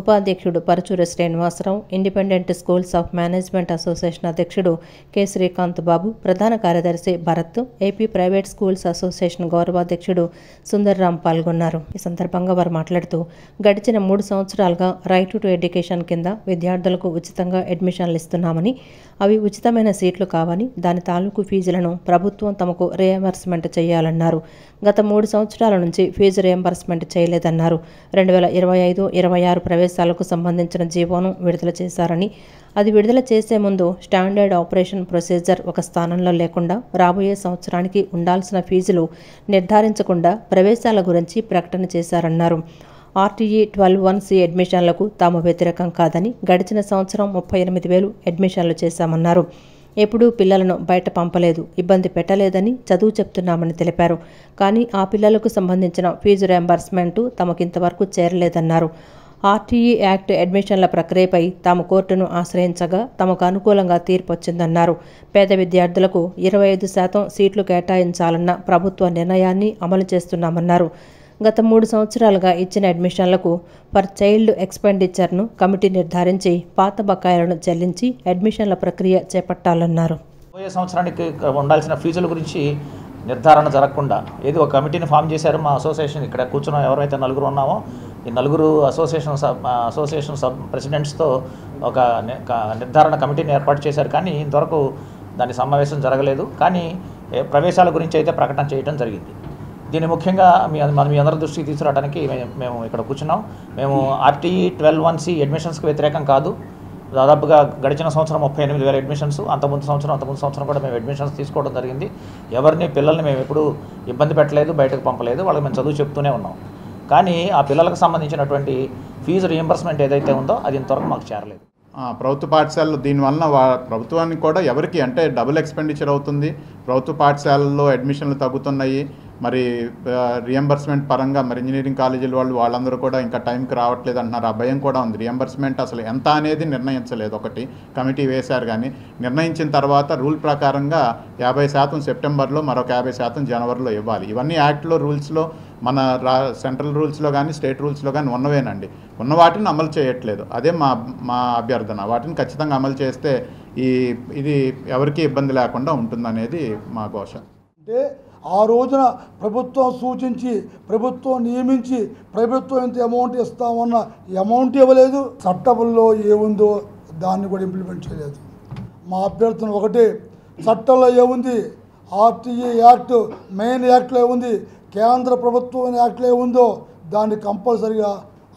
[SPEAKER 2] ఉపాధ్యక్షుడు Paruchuri Srinivasarao, independent schools of management association అధ్యక్షుడు కె. శ్రీకాంత్ బాబు, ప్రధాన కార్యదర్శి Bharat, AP private schools association గౌరవాధ్యక్షుడు Sundarram పాల్గొన్నారు. ఈ సందర్భంగా వారు మాట్లాడుతూ గడిచిన 3 సంవత్సరాలుగా రైట్ టు ఎడ్యుకేషన్ కింద విద్యార్థులకు ఉచితంగా అడ్మిషన్లు ఇస్తున్నామని, అవి ఉచితమైన సీట్లు కావని, దాని తాలూకు ఫీజులను ప్రభుత్వం తమకు రియంబర్స్మెంట్ చేయాలన్నారు. గత 3 సంవత్సరాల నుంచి ఫీజు రియంబర్స్మెంట్ చేయలేదన్నారు. 2025-26 ప్రవేశాలకు సంబంధించిన జీవోను విడుదల చేశారని, అది విడుదల చేసే ముందు స్టాండర్డ్ ఆపరేషన్ ప్రొసీజర్ ఒక స్థానంలో లేకుండా రాబోయే సంవత్సరానికి ఉండాల్సిన ఫీజులు నిర్ధారించకుండా ప్రవేశాల గురించి ప్రకటన చేశారన్నారు. ఆర్టీఈ 12(1)C అడ్మిషన్లకు తాము వ్యతిరేకం కాదని, గడిచిన సంవత్సరం 38,000 అడ్మిషన్లు చేశామన్నారు. ఎప్పుడూ పిల్లలను బయట పంపలేదు, ఇబ్బంది పెట్టలేదని చదువు చెప్తున్నామని తెలిపారు. కానీ ఆ పిల్లలకు సంబంధించిన ఫీజు రియంబర్స్మెంట్ తమకింతవరకు చేరలేదన్నారు. ఆర్టీఈ యాక్ట్ అడ్మిషన్ల ప్రక్రియపై తాము కోర్టును ఆశ్రయించగా తమకు అనుకూలంగా తీర్పు వచ్చిందన్నారు. పేద విద్యార్థులకు 25% సీట్లు కేటాయించాలన్న ప్రభుత్వ నిర్ణయాన్ని అమలు చేస్తున్నామన్నారు. గత 3 సంవత్సరాలుగా ఇచ్చిన అడ్మిషన్లకు పర్ చైల్డ్ ఎక్స్పెండిచర్ను కమిటీ నిర్ధారించి పాత బకాయిలను చెల్లించి అడ్మిషన్ల ప్రక్రియ చేపట్టాలన్నారు.
[SPEAKER 16] పోయే సంవత్సరానికి ఉండాల్సిన ఫీజుల గురించి నిర్ధారణ జరగకుండా ఏది ఒక కమిటీని ఫామ్ చేశారు. మా అసోసియేషన్ ఇక్కడ కూర్చున్న ఎవరైతే 4 ఉన్నామో ఈ 4 అసోసియేషన్ సబ్ ప్రెసిడెంట్స్తో ఒక నిర్ధారణ కమిటీని ఏర్పాటు చేశారు. కానీ ఇంతవరకు దాని సమావేశం జరగలేదు. కానీ ప్రవేశాల గురించి అయితే ప్రకటన చేయడం జరిగింది. దీన్ని ముఖ్యంగా మీ అందరి దృష్టికి తీసుకురావడానికి మేము ఇక్కడ కూర్చున్నాం. మేము ఆర్టీఈ 12(1)C అడ్మిషన్స్కి వ్యతిరేకం కాదు. దాదాపుగా గడిచిన సంవత్సరం 38,000 అడ్మిషన్స్, అంతకుముందు సంవత్సరం కూడా మేము అడ్మిషన్స్ తీసుకోవడం జరిగింది. పిల్లల్ని మేము ఎప్పుడూ ఇబ్బంది పెట్టలేదు, బయటకు పంపలేదు. వాళ్ళకి మేము చదువు చెప్తూనే ఉన్నాం. కానీ ఆ పిల్లలకు సంబంధించినటువంటి ఫీజు రియంబర్స్మెంట్ ఏదైతే ఉందో అది ఇంతవరకు మాకు చేరలేదు.
[SPEAKER 17] ప్రభుత్వ పాఠశాలలు దీనివల్ల ప్రభుత్వానికి కూడా ఎవరికి అంటే డబుల్ ఎక్స్పెండిచర్ అవుతుంది. ప్రభుత్వ పాఠశాలల్లో అడ్మిషన్లు తగ్గుతున్నాయి. మరి రియంబర్స్మెంట్ పరంగా మరి ఇంజనీరింగ్ కాలేజీల వాళ్ళందరూ కూడా ఇంకా టైంకి రావట్లేదు అంటున్నారు. ఆ భయం కూడా ఉంది. రియంబర్స్మెంట్ అసలు ఎంత అనేది నిర్ణయించలేదు. ఒకటి కమిటీ వేశారు, కానీ నిర్ణయించిన తర్వాత రూల్ ప్రకారంగా 50% సెప్టెంబర్లో, మరొక 50% జనవరిలో ఇవ్వాలి. ఇవన్నీ యాక్ట్లో రూల్స్లో, మన సెంట్రల్ రూల్స్లో కానీ స్టేట్ రూల్స్లో కానీ ఉన్నవేనండి. ఉన్న వాటిని అమలు చేయట్లేదు. అదే మా అభ్యర్థన. వాటిని ఖచ్చితంగా అమలు చేస్తే ఇది ఎవరికీ ఇబ్బంది లేకుండా ఉంటుందనేది మా ఘోష.
[SPEAKER 18] అంటే ఆ రోజున ప్రభుత్వం సూచించి ప్రభుత్వం నియమించి ప్రభుత్వం ఇంత అమౌంట్ ఇస్తామన్న అమౌంట్ ఇవ్వలేదు. చట్టంలో ఏముందో దాన్ని కూడా ఇంప్లిమెంట్ చేయలేదు. మా అభ్యర్థన ఒకటే, చట్టంలో ఏముంది, ఆర్టీఏ యాక్ట్ మెయిన్ యాక్ట్లో ఏముంది, కేంద్ర ప్రభుత్వం యాక్ట్లో ఏముందో దాన్ని కంపల్సరిగా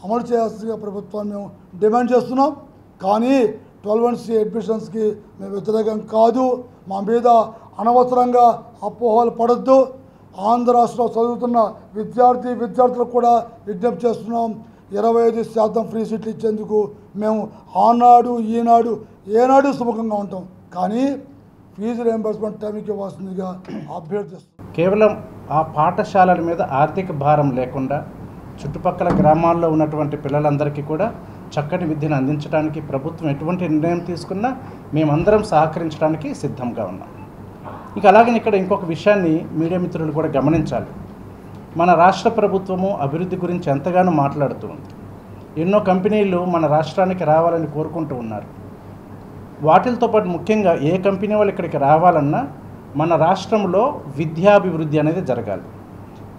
[SPEAKER 18] అమలు చేయాల్సిందిగా ప్రభుత్వాన్ని మేము డిమాండ్ చేస్తున్నాం. కానీ 12C అడ్మిషన్స్కి మేము వ్యతిరేకం కాదు. మా మీద అనవసరంగా అపోహలు పడద్దు. ఆంధ్ర రాష్ట్రంలో చదువుతున్న విద్యార్థులకు కూడా విజ్ఞప్తి చేస్తున్నాం. 25% ఫ్రీ సీట్లు ఇచ్చేందుకు మేము ఆనాడు ఈనాడు ఏనాడు సుముఖంగా ఉంటాం. కానీ ఫీజు రియంబర్స్మెంట్ టైంకి ఇవ్వాల్సిందిగా అభ్యర్థిస్తున్నాం.
[SPEAKER 19] కేవలం ఆ పాఠశాలల మీద ఆర్థిక భారం లేకుండా చుట్టుపక్కల గ్రామాల్లో ఉన్నటువంటి పిల్లలందరికీ కూడా చక్కటి విద్యను అందించడానికి ప్రభుత్వం ఎటువంటి నిర్ణయం తీసుకున్నా మేమందరం సహకరించడానికి సిద్ధంగా ఉన్నాం. ఇక అలాగే ఇక్కడ ఇంకొక విషయాన్ని మీడియా మిత్రులు కూడా గమనించాలి. మన రాష్ట్ర ప్రభుత్వము అభివృద్ధి గురించి ఎంతగానో మాట్లాడుతూ ఉంది. ఎన్నో కంపెనీలు మన రాష్ట్రానికి రావాలని కోరుకుంటూ ఉన్నారు. వాటితో పాటు ముఖ్యంగా ఏ కంపెనీ వాళ్ళు ఇక్కడికి రావాలన్నా మన రాష్ట్రంలో విద్యాభివృద్ధి అనేది జరగాలి.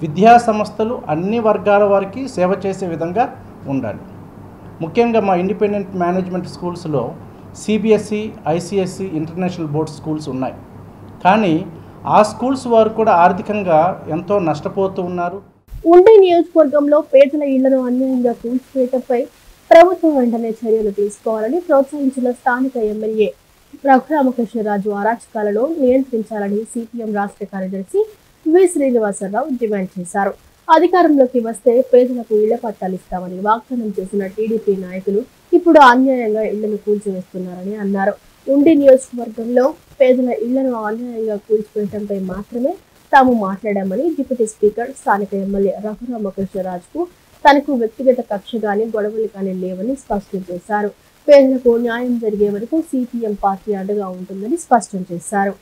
[SPEAKER 19] విద్యా సంస్థలు అన్ని వర్గాల వారికి సేవ చేసే విధంగా ఉండాలి. ముఖ్యంగా మా ఇండిపెండెంట్ మేనేజ్మెంట్ స్కూల్స్లో CBSE, ICSE, international board schools ఉన్నాయి. కానీ ఆ స్కూల్స్ వారు కూడా ఆర్థికంగా ఎంతో నష్టపోతూ ఉన్నారు.
[SPEAKER 1] ఉండి నియోజకవర్గంలో పేదల ఇళ్లను అన్యాయంగా కూల్చివేయడంపై ప్రభుత్వం వెంటనే చర్యలు తీసుకోవాలని ప్రోత్సహించిన స్థానిక ఎమ్మెల్యే రఘురామకృష్ణరాజు అరాచకాలను నియంత్రించాలని CPM రాష్ట్ర కార్యదర్శి వి శ్రీనివాసరావు డిమాండ్ చేశారు. అధికారంలోకి వస్తే పేదలకు ఇళ్ల పట్టాలు ఇస్తామని వాగ్దానం చేసిన టీడీపీ నాయకులు ఇప్పుడు అన్యాయంగా ఇళ్లను కూల్చివేస్తున్నారని అన్నారు. ఉండి నియోజకవర్గంలో పేదల ఇళ్లను అన్యాయంగా కూల్చివేయడంపై మాత్రమే తాము మాట్లాడామని డిప్యూటీ స్పీకర్ స్థానిక ఎమ్మెల్యే రఘురామకృష్ణరాజుకు తనకు వ్యక్తిగత కక్ష గాని గొడవలు కానీ లేవని స్పష్టం చేశారు. పేదలకు న్యాయం జరిగే వరకు CPM పార్టీ అండగా ఉంటుందని స్పష్టం చేశారు.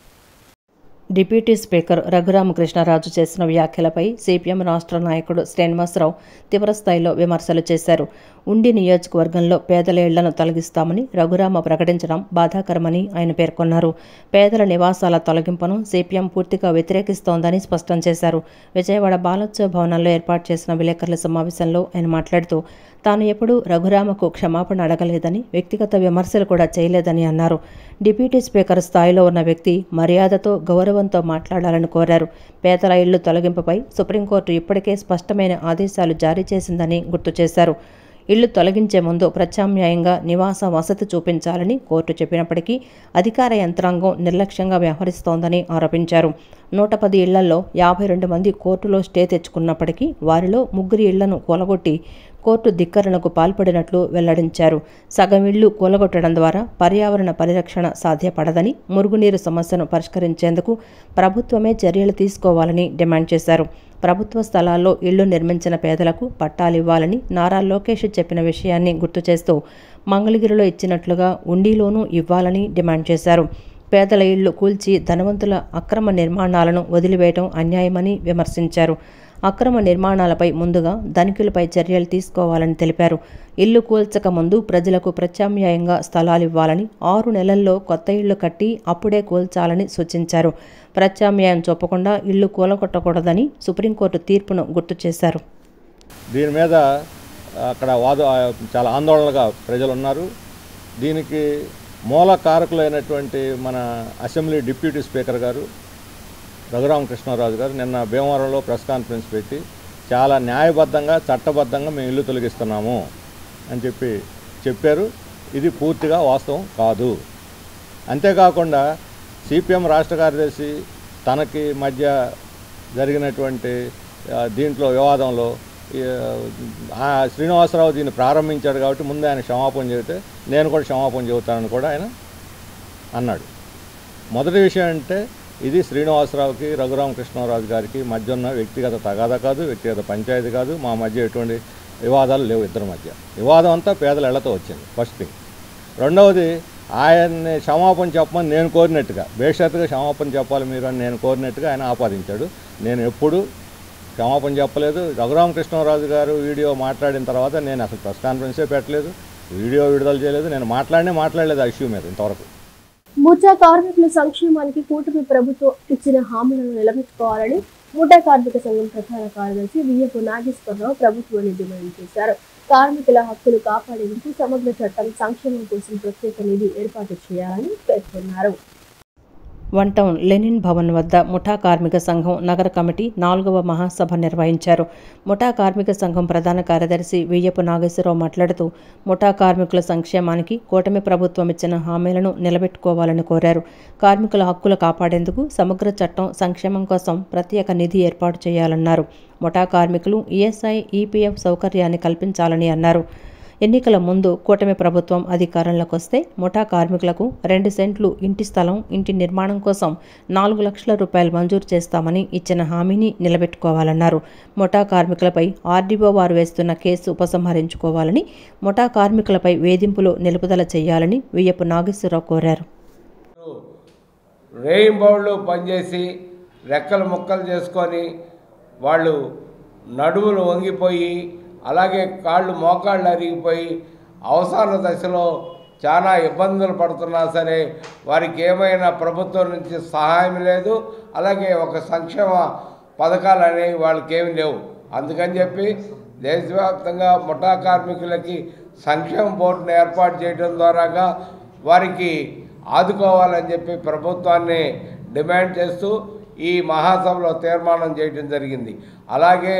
[SPEAKER 2] డిప్యూటీ స్పీకర్ రఘురామకృష్ణరాజు చేసిన వ్యాఖ్యలపై CPM రాష్ట్ర నాయకుడు శ్రీనివాసరావు తీవ్రస్థాయిలో విమర్శలు చేశారు. ఉండి నియోజకవర్గంలో పేదల ఇళ్లను తొలగిస్తామని రఘురామ ప్రకటించడం బాధాకరమని ఆయన పేర్కొన్నారు. పేదల నివాసాల తొలగింపును CPM పూర్తిగా వ్యతిరేకిస్తోందని స్పష్టం చేశారు. విజయవాడ బాలోత్సవ భవనంలో ఏర్పాటు చేసిన విలేకరుల సమావేశంలో ఆయన మాట్లాడుతూ తాను ఎప్పుడూ రఘురామకు క్షమాపణ అడగలేదని, వ్యక్తిగత విమర్శలు కూడా చేయలేదని అన్నారు. డిప్యూటీ స్పీకర్ స్థాయిలో ఉన్న వ్యక్తి మర్యాదతో గౌరవంతో మాట్లాడాలని కోరారు. పేదల ఇళ్లు తొలగింపుపై సుప్రీంకోర్టు ఇప్పటికే స్పష్టమైన ఆదేశాలు జారీ చేసిందని గుర్తు చేశారు. ఇళ్లు తొలగించే ముందు ప్రత్యామ్నాయంగా నివాస వసతి చూపించాలని కోర్టు చెప్పినప్పటికీ అధికార యంత్రాంగం నిర్లక్ష్యంగా వ్యవహరిస్తోందని ఆరోపించారు. 110 ఇళ్లలో 52 మంది కోర్టులో స్టే తెచ్చుకున్నప్పటికీ వారిలో 3 ఇళ్లను కూలగొట్టి కోర్టు ధిక్కరణకు పాల్పడినట్లు వెల్లడించారు. సగం ఇళ్లు కూలగొట్టడం ద్వారా పర్యావరణ పరిరక్షణ సాధ్యపడదని, మురుగునీరు సమస్యను పరిష్కరించేందుకు ప్రభుత్వమే చర్యలు తీసుకోవాలని డిమాండ్ చేశారు. ప్రభుత్వ స్థలాల్లో ఇళ్లు నిర్మించిన పేదలకు పట్టాలివ్వాలని నారా లోకేష్ చెప్పిన విషయాన్ని గుర్తు చేస్తూ మంగళగిరిలో ఇచ్చినట్లుగా ఉండిలోనూ ఇవ్వాలని డిమాండ్ చేశారు. పేదల ఇళ్లు కూల్చి ధనవంతుల అక్రమ నిర్మాణాలను వదిలివేయడం అన్యాయమని విమర్శించారు. అక్రమ నిర్మాణాలపై ముందుగా ధనికులపై చర్యలు తీసుకోవాలని తెలిపారు. ఇల్లు కూల్చక ముందు ప్రజలకు ప్రత్యామ్నాయంగా స్థలాలివ్వాలని, 6 నెలల్లో కొత్త ఇళ్లు కట్టి అప్పుడే కూల్చాలని సూచించారు. ప్రత్యామ్నాయం చూపకుండా ఇళ్లు కూలగొట్టకూడదని సుప్రీంకోర్టు తీర్పును గుర్తు చేశారు.
[SPEAKER 20] దీని మీద అక్కడ చాలా ఆందోళనగా ప్రజలు ఉన్నారు. దీనికి మూల కారకులైనటువంటి మన అసెంబ్లీ డిప్యూటీ స్పీకర్ గారు రఘురామకృష్ణరాజు గారు నిన్న భీమవరంలో ప్రెస్ కాన్ఫరెన్స్ పెట్టి చాలా న్యాయబద్ధంగా చట్టబద్ధంగా మేము ఇల్లు తొలగిస్తున్నాము అని చెప్పారు. ఇది పూర్తిగా వాస్తవం కాదు. అంతేకాకుండా CPM రాష్ట్ర కార్యదర్శి తనకి మధ్య జరిగినటువంటి దీంట్లో వివాదంలో శ్రీనివాసరావు దీన్ని ప్రారంభించాడు కాబట్టి ముందు ఆయన క్షమాపణ చెబితే నేను కూడా క్షమాపణ చెబుతానని కూడా ఆయన అన్నాడు. మొదటి విషయం అంటే ఇది శ్రీనివాసరావుకి రఘురామకృష్ణరాజు గారికి మధ్య ఉన్న వ్యక్తిగత తగాదా కాదు, వ్యక్తిగత పంచాయతీ కాదు. మా మధ్య ఎటువంటి వివాదాలు లేవు. ఇద్దరి మధ్య వివాదం అంతా పేదల ఇళ్లతో వచ్చింది. First thing. రెండవది, ఆయన్ని క్షమాపణ చెప్పమని నేను కోరినట్టుగా, బేషరతుగా క్షమాపణ చెప్పాలి మీరు అని నేను కోరినట్టుగా ఆయన ఆపాదించాడు. నేను ఎప్పుడు క్షమాపణ చెప్పలేదు. రఘురామకృష్ణరాజు గారు వీడియో మాట్లాడిన తర్వాత నేను అసలు ప్రెస్ కాన్ఫరెన్సే పెట్టలేదు, వీడియో విడుదల చేయలేదు, నేను మాట్లాడలేదు ఆ ఇష్యూ మీద ఇంతవరకు.
[SPEAKER 1] ముఠా కార్మికుల సంక్షేమానికి కూటమి ప్రభుత్వం ఇచ్చిన హామీలను నిలబెట్టుకోవాలని ముఠా కార్మిక సంఘం ప్రధాన కార్యదర్శి వియ్యపు నాగేశ్వరరావు ప్రభుత్వాన్ని డిమాండ్ చేశారు. కార్మికుల హక్కులు కాపాడేందుకు సమగ్ర చట్టం సంక్షేమం కోసం ప్రత్యేక నిధి ఏర్పాటు చేయాలని పేర్కొన్నారు.
[SPEAKER 2] వన్ టౌన్ లెనిన్ భవన్ వద్ద ముఠా కార్మిక సంఘం నగర కమిటీ 4వ మహాసభ నిర్వహించారు. ముఠా కార్మిక సంఘం ప్రధాన కార్యదర్శి వియ్యపు నాగేశ్వరరావు మాట్లాడుతూ ముఠా కార్మికుల సంక్షేమానికి కూటమి ప్రభుత్వం ఇచ్చిన హామీలను నిలబెట్టుకోవాలని కోరారు. కార్మికుల హక్కులు కాపాడేందుకు సమగ్ర చట్టం సంక్షేమం కోసం ప్రత్యేక నిధి ఏర్పాటు చేయాలన్నారు. ముఠా కార్మికులు ఈఎస్ఐ, ఈపీఎఫ్ సౌకర్యాన్ని కల్పించాలని అన్నారు. ఎన్నికల ముందు కూటమి ప్రభుత్వం అధికారంలోకి వస్తే ముఠా కార్మికులకు 2 సెంట్లు ఇంటి స్థలం, ఇంటి నిర్మాణం కోసం 4 లక్షల రూపాయలు మంజూరు చేస్తామని ఇచ్చిన హామీని నిలబెట్టుకోవాలన్నారు. ముఠా కార్మికులపై ఆర్డీఓ వారు వేస్తున్న కేసు ఉపసంహరించుకోవాలని, ముఠా కార్మికులపై వేధింపులు నిలుపుదల చేయాలని వియ్యపు నాగేశ్వరరావు కోరారు.
[SPEAKER 21] రేయింబౌళ్ళు పనిచేసి రెక్కలు ముక్కలు చేసుకొని వాళ్ళు నడుములు వంగిపోయి అలాగే కాళ్ళు మోకాళ్ళు అరిగిపోయి అవసాన దశలో చాలా ఇబ్బందులు పడుతున్నా సరే వారికి ఏమైనా ప్రభుత్వం నుంచి సహాయం లేదు. అలాగే ఒక సంక్షేమ పథకాలు అనేవి వాళ్ళకి ఏమి లేవు. అందుకని చెప్పి దేశవ్యాప్తంగా ముఠా కార్మికులకి సంక్షేమ బోర్డును ఏర్పాటు చేయడం ద్వారాగా వారికి ఆదుకోవాలని చెప్పి ప్రభుత్వాన్ని డిమాండ్ చేస్తూ ఈ మహాసభలో తీర్మానం చేయడం జరిగింది. అలాగే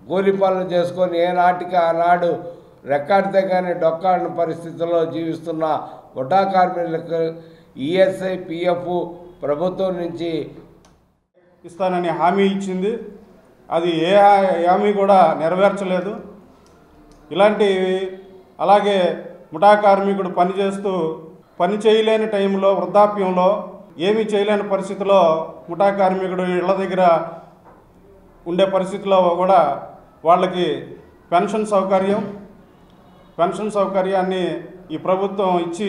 [SPEAKER 21] కూలి పనులు చేసుకొని ఏనాటికి ఆనాడు రెక్కాడితే కానీ డొక్కాడిన పరిస్థితుల్లో జీవిస్తున్న ముఠా కార్మికులకు ఈఎస్ఐ, పిఎఫ్ ప్రభుత్వం నుంచి
[SPEAKER 10] ఇస్తానని హామీ ఇచ్చింది. అది ఏ హామీ కూడా నెరవేర్చలేదు. ఇలాంటివి అలాగే ముఠా కార్మికుడు పని చేయలేని టైంలో, వృద్ధాప్యంలో ఏమీ చేయలేని పరిస్థితిలో ముఠా కార్మికుడు ఇళ్ల దగ్గర ఉండే పరిస్థితిలో కూడా వాళ్ళకి పెన్షన్ సౌకర్యాన్ని ఈ ప్రభుత్వం ఇచ్చి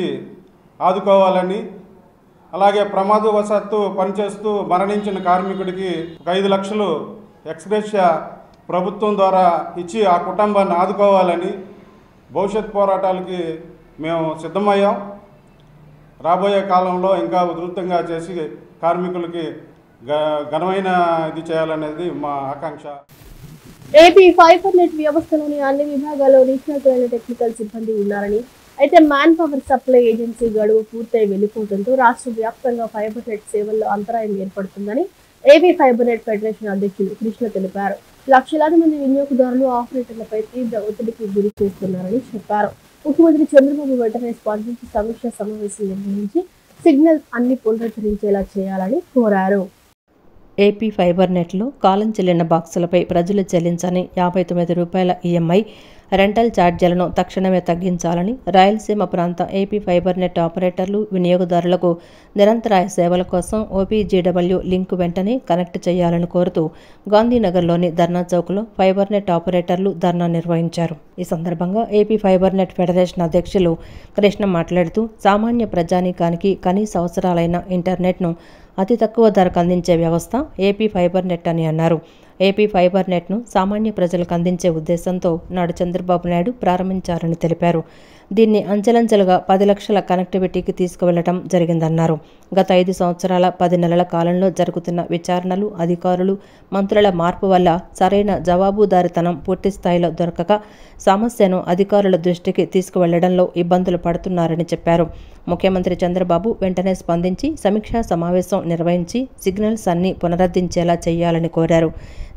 [SPEAKER 10] ఆదుకోవాలని, అలాగే ప్రమాదవశాత్తు పనిచేస్తూ మరణించిన కార్మికుడికి 5 లక్షలు ఎక్స్గ్రేషియా ప్రభుత్వం ద్వారా ఇచ్చి ఆ కుటుంబాన్ని ఆదుకోవాలని భవిష్యత్ పోరాటాలకి మేము సిద్ధమయ్యాం. రాబోయే కాలంలో ఇంకా ఉధృతంగా చేసి కార్మికులకి ఘనమైన ఇది చేయాలనేది మా ఆకాంక్ష.
[SPEAKER 1] ఏపీ ఫైబర్ నెట్ వ్యవస్థలోని అన్ని విభాగాల్లో నిష్ణాతులైన టెక్నికల్ సిబ్బంది ఉన్నారని, అయితే మ్యాన్ పవర్ సప్లై ఏజెన్సీ గడువు పూర్తయి వెళ్లిపోవడంతో రాష్ట్ర వ్యాప్తంగా ఫైబర్ నెట్ సేవల్లో అంతరాయం ఏర్పడుతుందని ఏపీ ఫైబర్ నెట్ ఫెడరేషన్ అధ్యక్షులు కృష్ణ తెలిపారు. లక్షలాది మంది వినియోగదారులు ఆపరేటర్లపై తీవ్ర ఒత్తిడికి గురి చేస్తున్నారని చెప్పారు. ముఖ్యమంత్రి చంద్రబాబు వెంటనే స్పందించి సమీక్షా సమావేశం నిర్వహించి సిగ్నల్స్ అన్ని పునరుద్ధరించేలా చేయాలని కోరారు.
[SPEAKER 2] ఏపీ ఫైబర్ నెట్లో కాలం చెల్లిన బాక్సులపై ప్రజలు చెల్లించని 59 రూపాయల ఈఎంఐ రెంటల్ ఛార్జీలను తక్షణమే తగ్గించాలని రాయలసీమ ప్రాంత ఏపీ ఫైబర్ నెట్ ఆపరేటర్లు, వినియోగదారులకు నిరంతరాయ సేవల కోసం ఓపీజీడబ్ల్యూ లింక్ వెంటనే కనెక్ట్ చేయాలని కోరుతూ గాంధీనగర్లోని ధర్నా చౌక్లో ఫైబర్ నెట్ ఆపరేటర్లు ధర్నా నిర్వహించారు. ఈ సందర్భంగా ఏపీ ఫైబర్ నెట్ ఫెడరేషన్ అధ్యక్షులు కృష్ణ మాట్లాడుతూ సామాన్య ప్రజానీకానికి కనీస అవసరాలైన ఇంటర్నెట్ను అతి తక్కువ ధరకు అందించే వ్యవస్థ ఏపీ ఫైబర్ నెట్ అని అన్నారు. ఏపీ ఫైబర్ నెట్ను సామాన్య ప్రజలకు అందించే ఉద్దేశంతో నాడు చంద్రబాబు నాయుడు ప్రారంభించారని తెలిపారు. దీన్ని అంచెలంచెలుగా 10 లక్షల కనెక్టివిటీకి తీసుకువెళ్లడం జరిగిందన్నారు. గత 5 సంవత్సరాల 10 నెలల కాలంలో జరుగుతున్న విచారణలు, అధికారులు, మంత్రుల మార్పు వల్ల సరైన జవాబుదారీతనం పూర్తి స్థాయిలో దొరకక సమస్యను అధికారుల దృష్టికి తీసుకువెళ్లడంలో ఇబ్బందులు పడుతున్నారని చెప్పారు. ముఖ్యమంత్రి చంద్రబాబు వెంటనే స్పందించి సమీక్షా సమావేశం నిర్వహించి సిగ్నల్స్ అన్ని పునరుద్ధరించేలా చేయాలని కోరారు.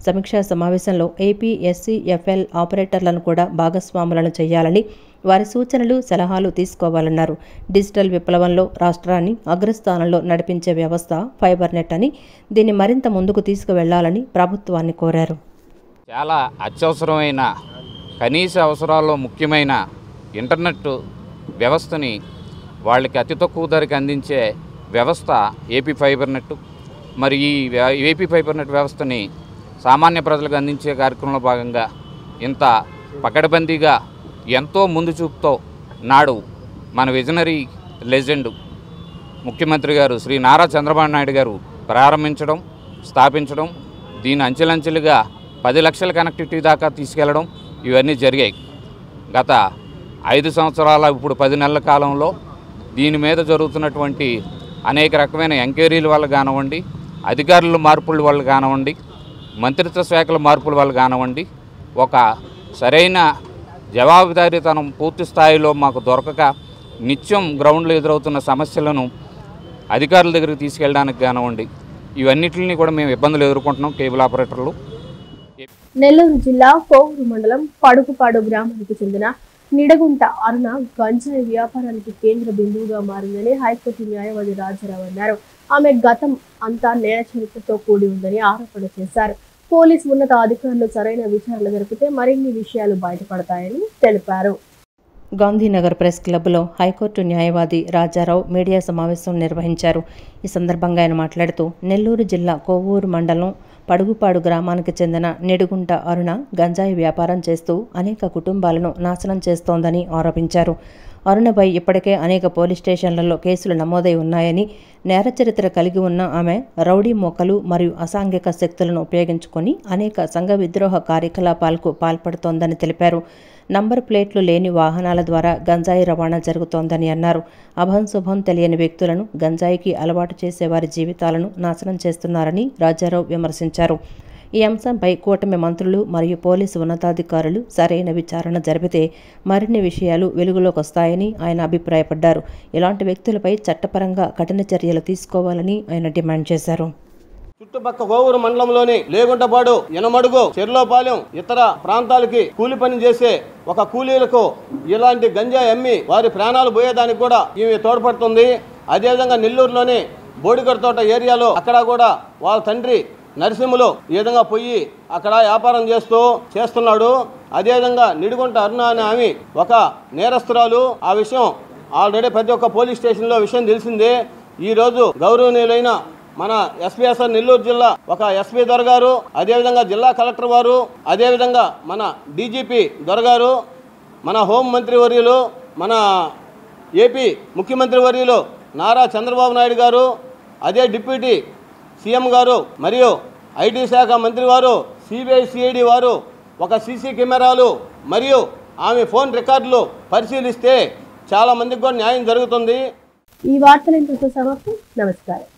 [SPEAKER 2] సమీక్షా సమావేశంలో ఏపీ, ఎస్సీ, ఎఫ్ఎల్ ఆపరేటర్లను కూడా భాగస్వాములను చేయాలని, వారి సూచనలు, సలహాలు తీసుకోవాలన్నారు. డిజిటల్ విప్లవంలో రాష్ట్రాన్ని అగ్రస్థానంలో నడిపించే వ్యవస్థ ఫైబర్ నెట్ అని, దీన్ని మరింత ముందుకు తీసుకువెళ్లాలని ప్రభుత్వాన్ని కోరారు.
[SPEAKER 22] చాలా అత్యవసరమైన, కనీస అవసరాల్లో ముఖ్యమైన ఇంటర్నెట్ వ్యవస్థని వాళ్ళకి అతి తక్కువ ధరకు అందించే వ్యవస్థ ఏపీ ఫైబర్ నెట్. మరి ఈ ఏపీ ఫైబర్ నెట్ వ్యవస్థని సామాన్య ప్రజలకు అందించే కార్యక్రమంలో భాగంగా ఇంత పకడ్బందీగా ఎంతో ముందు చూపుతో నాడు మన విజనరీ లెజెండ్ ముఖ్యమంత్రి గారు శ్రీ నారా చంద్రబాబు నాయుడు గారు ప్రారంభించడం, స్థాపించడం, దీని అంచెలంచెలుగా 10 లక్షల కనెక్టివిటీ దాకా తీసుకెళ్లడం ఇవన్నీ జరిగాయి. గత 5 సంవత్సరాల ఇప్పుడు 10 నెలల కాలంలో దీని మీద జరుగుతున్నటువంటి అనేక రకమైన ఎంక్వైరీల వల్ల కానివ్వండి, అధికారుల మార్పుల వల్ల కానివ్వండి, మంత్రిత్వ శాఖల మార్పుల వల్ల కానివ్వండి, ఒక సరైన జవాబుదారీతనం పూర్తి స్థాయిలో మాకు దొరకక నిత్యం గ్రౌండ్లో ఎదురవుతున్న సమస్యలను అధికారుల దగ్గరికి తీసుకెళ్ళడానికి కానివ్వండి, ఇవన్నిటిని కూడా మేము ఇబ్బందులు ఎదుర్కొంటున్నాం కేబుల్ ఆపరేటర్లు.
[SPEAKER 1] నెల్లూరు జిల్లా కోవూరు మండలం పడుకుపాడు గ్రామానికి చెందిన నిడగుంట అరుణ గంజాయి వ్యాపారానికి కేంద్ర బిందువుగా మారిందని హైకోర్టు న్యాయవాది రాజారావు అన్నారు. ఆమె గతం అంతా నేర చరిత్రతో కూడి ఉందని ఆరోపణ చేశారు. పోలీసు ఉన్నత అధికారులు సరైన విచారణ జరిపితే మరిన్ని విషయాలు బయటపడతాయని తెలిపారు.
[SPEAKER 2] గాంధీనగర్ ప్రెస్ క్లబ్లో హైకోర్టు న్యాయవాది రాజారావు మీడియా సమావేశం నిర్వహించారు. ఈ సందర్భంగా ఆయన మాట్లాడుతూ నెల్లూరు జిల్లా కోవూరు మండలం పడుగుపాడు గ్రామానికి చెందిన నిడుగుంట అరుణ గంజాయి వ్యాపారం చేస్తూ అనేక కుటుంబాలను నాశనం చేస్తోందని ఆరోపించారు. అరుణపై ఇప్పటికే అనేక పోలీస్ స్టేషన్లలో కేసులు నమోదై ఉన్నాయని, నేర చరిత్ర కలిగి ఉన్న ఆమె రౌడీ మోకలు మరియు అసాంఘిక శక్తులను ఉపయోగించుకొని అనేక సంఘ విద్రోహ కార్యకలాపాలకు పాల్పడుతోందని తెలిపారు. నంబర్ ప్లేట్లు లేని వాహనాల ద్వారా గంజాయి రవాణా జరుగుతోందని అన్నారు. అభంశుభం తెలియని వ్యక్తులను గంజాయికి అలవాటు చేసే వారి జీవితాలను నాశనం చేస్తున్నారని రాజారావు విమర్శించారు. ఈ అంశంపై కూటమి మంత్రులు మరియు పోలీసు ఉన్నతాధికారులు సరైన విచారణ జరిపితే మరిన్ని విషయాలు వెలుగులోకి వస్తాయని ఆయన అభిప్రాయపడ్డారు. ఇలాంటి వ్యక్తులపై చట్టపరంగా కఠిన చర్యలు తీసుకోవాలని ఆయన డిమాండ్ చేశారు.
[SPEAKER 3] చుట్టుపక్క కోవూరు మండలంలోని లేగుంటపాడు, యనమడుగు, చెర్లోపాలెం ఇతర ప్రాంతాలకి కూలి పని చేసే ఒక కూలీలకు ఇలాంటి గంజాయి అమ్మి వారి ప్రాణాలు పోయేదానికి కూడా ఈమె తోడ్పడుతుంది. అదేవిధంగా నెల్లూరులోని బోడిగడ తోట ఏరియాలో అక్కడ కూడా వాళ్ళ తండ్రి నరసింహులు ఈ విధంగా పోయి అక్కడ వ్యాపారం చేస్తున్నాడు. అదేవిధంగా నిడుగుంట అరుణ అనే ఆమె ఒక నేరస్తురాలు. ఆ విషయం ఆల్రెడీ ప్రతి ఒక్క పోలీస్ స్టేషన్లో విషయం తెలిసిందే. ఈరోజు గౌరవనీయులైన మన ఎస్పీఎస్ఆర్ నెల్లూరు జిల్లా ఒక ఎస్పీ దొరగారు, అదేవిధంగా జిల్లా కలెక్టర్ వారు, అదేవిధంగా మన డీజీపీ దొరగారు, మన హోంమంత్రి వర్యులు, మన ఏపీ ముఖ్యమంత్రి వర్యులు నారా చంద్రబాబు నాయుడు గారు, అదే డిప్యూటీ సీఎం గారు మరియు ఐటీ శాఖ మంత్రి వారు, సిబిఐ సిఐడి వారు ఒక సీసీ కెమెరాలు మరియు ఆమె ఫోన్ రికార్డులు పరిశీలిస్తే చాలా మందికి కూడా న్యాయం జరుగుతుంది.
[SPEAKER 1] ఈ వార్తలు ఇంతతో సమాప్తం. నమస్కారం.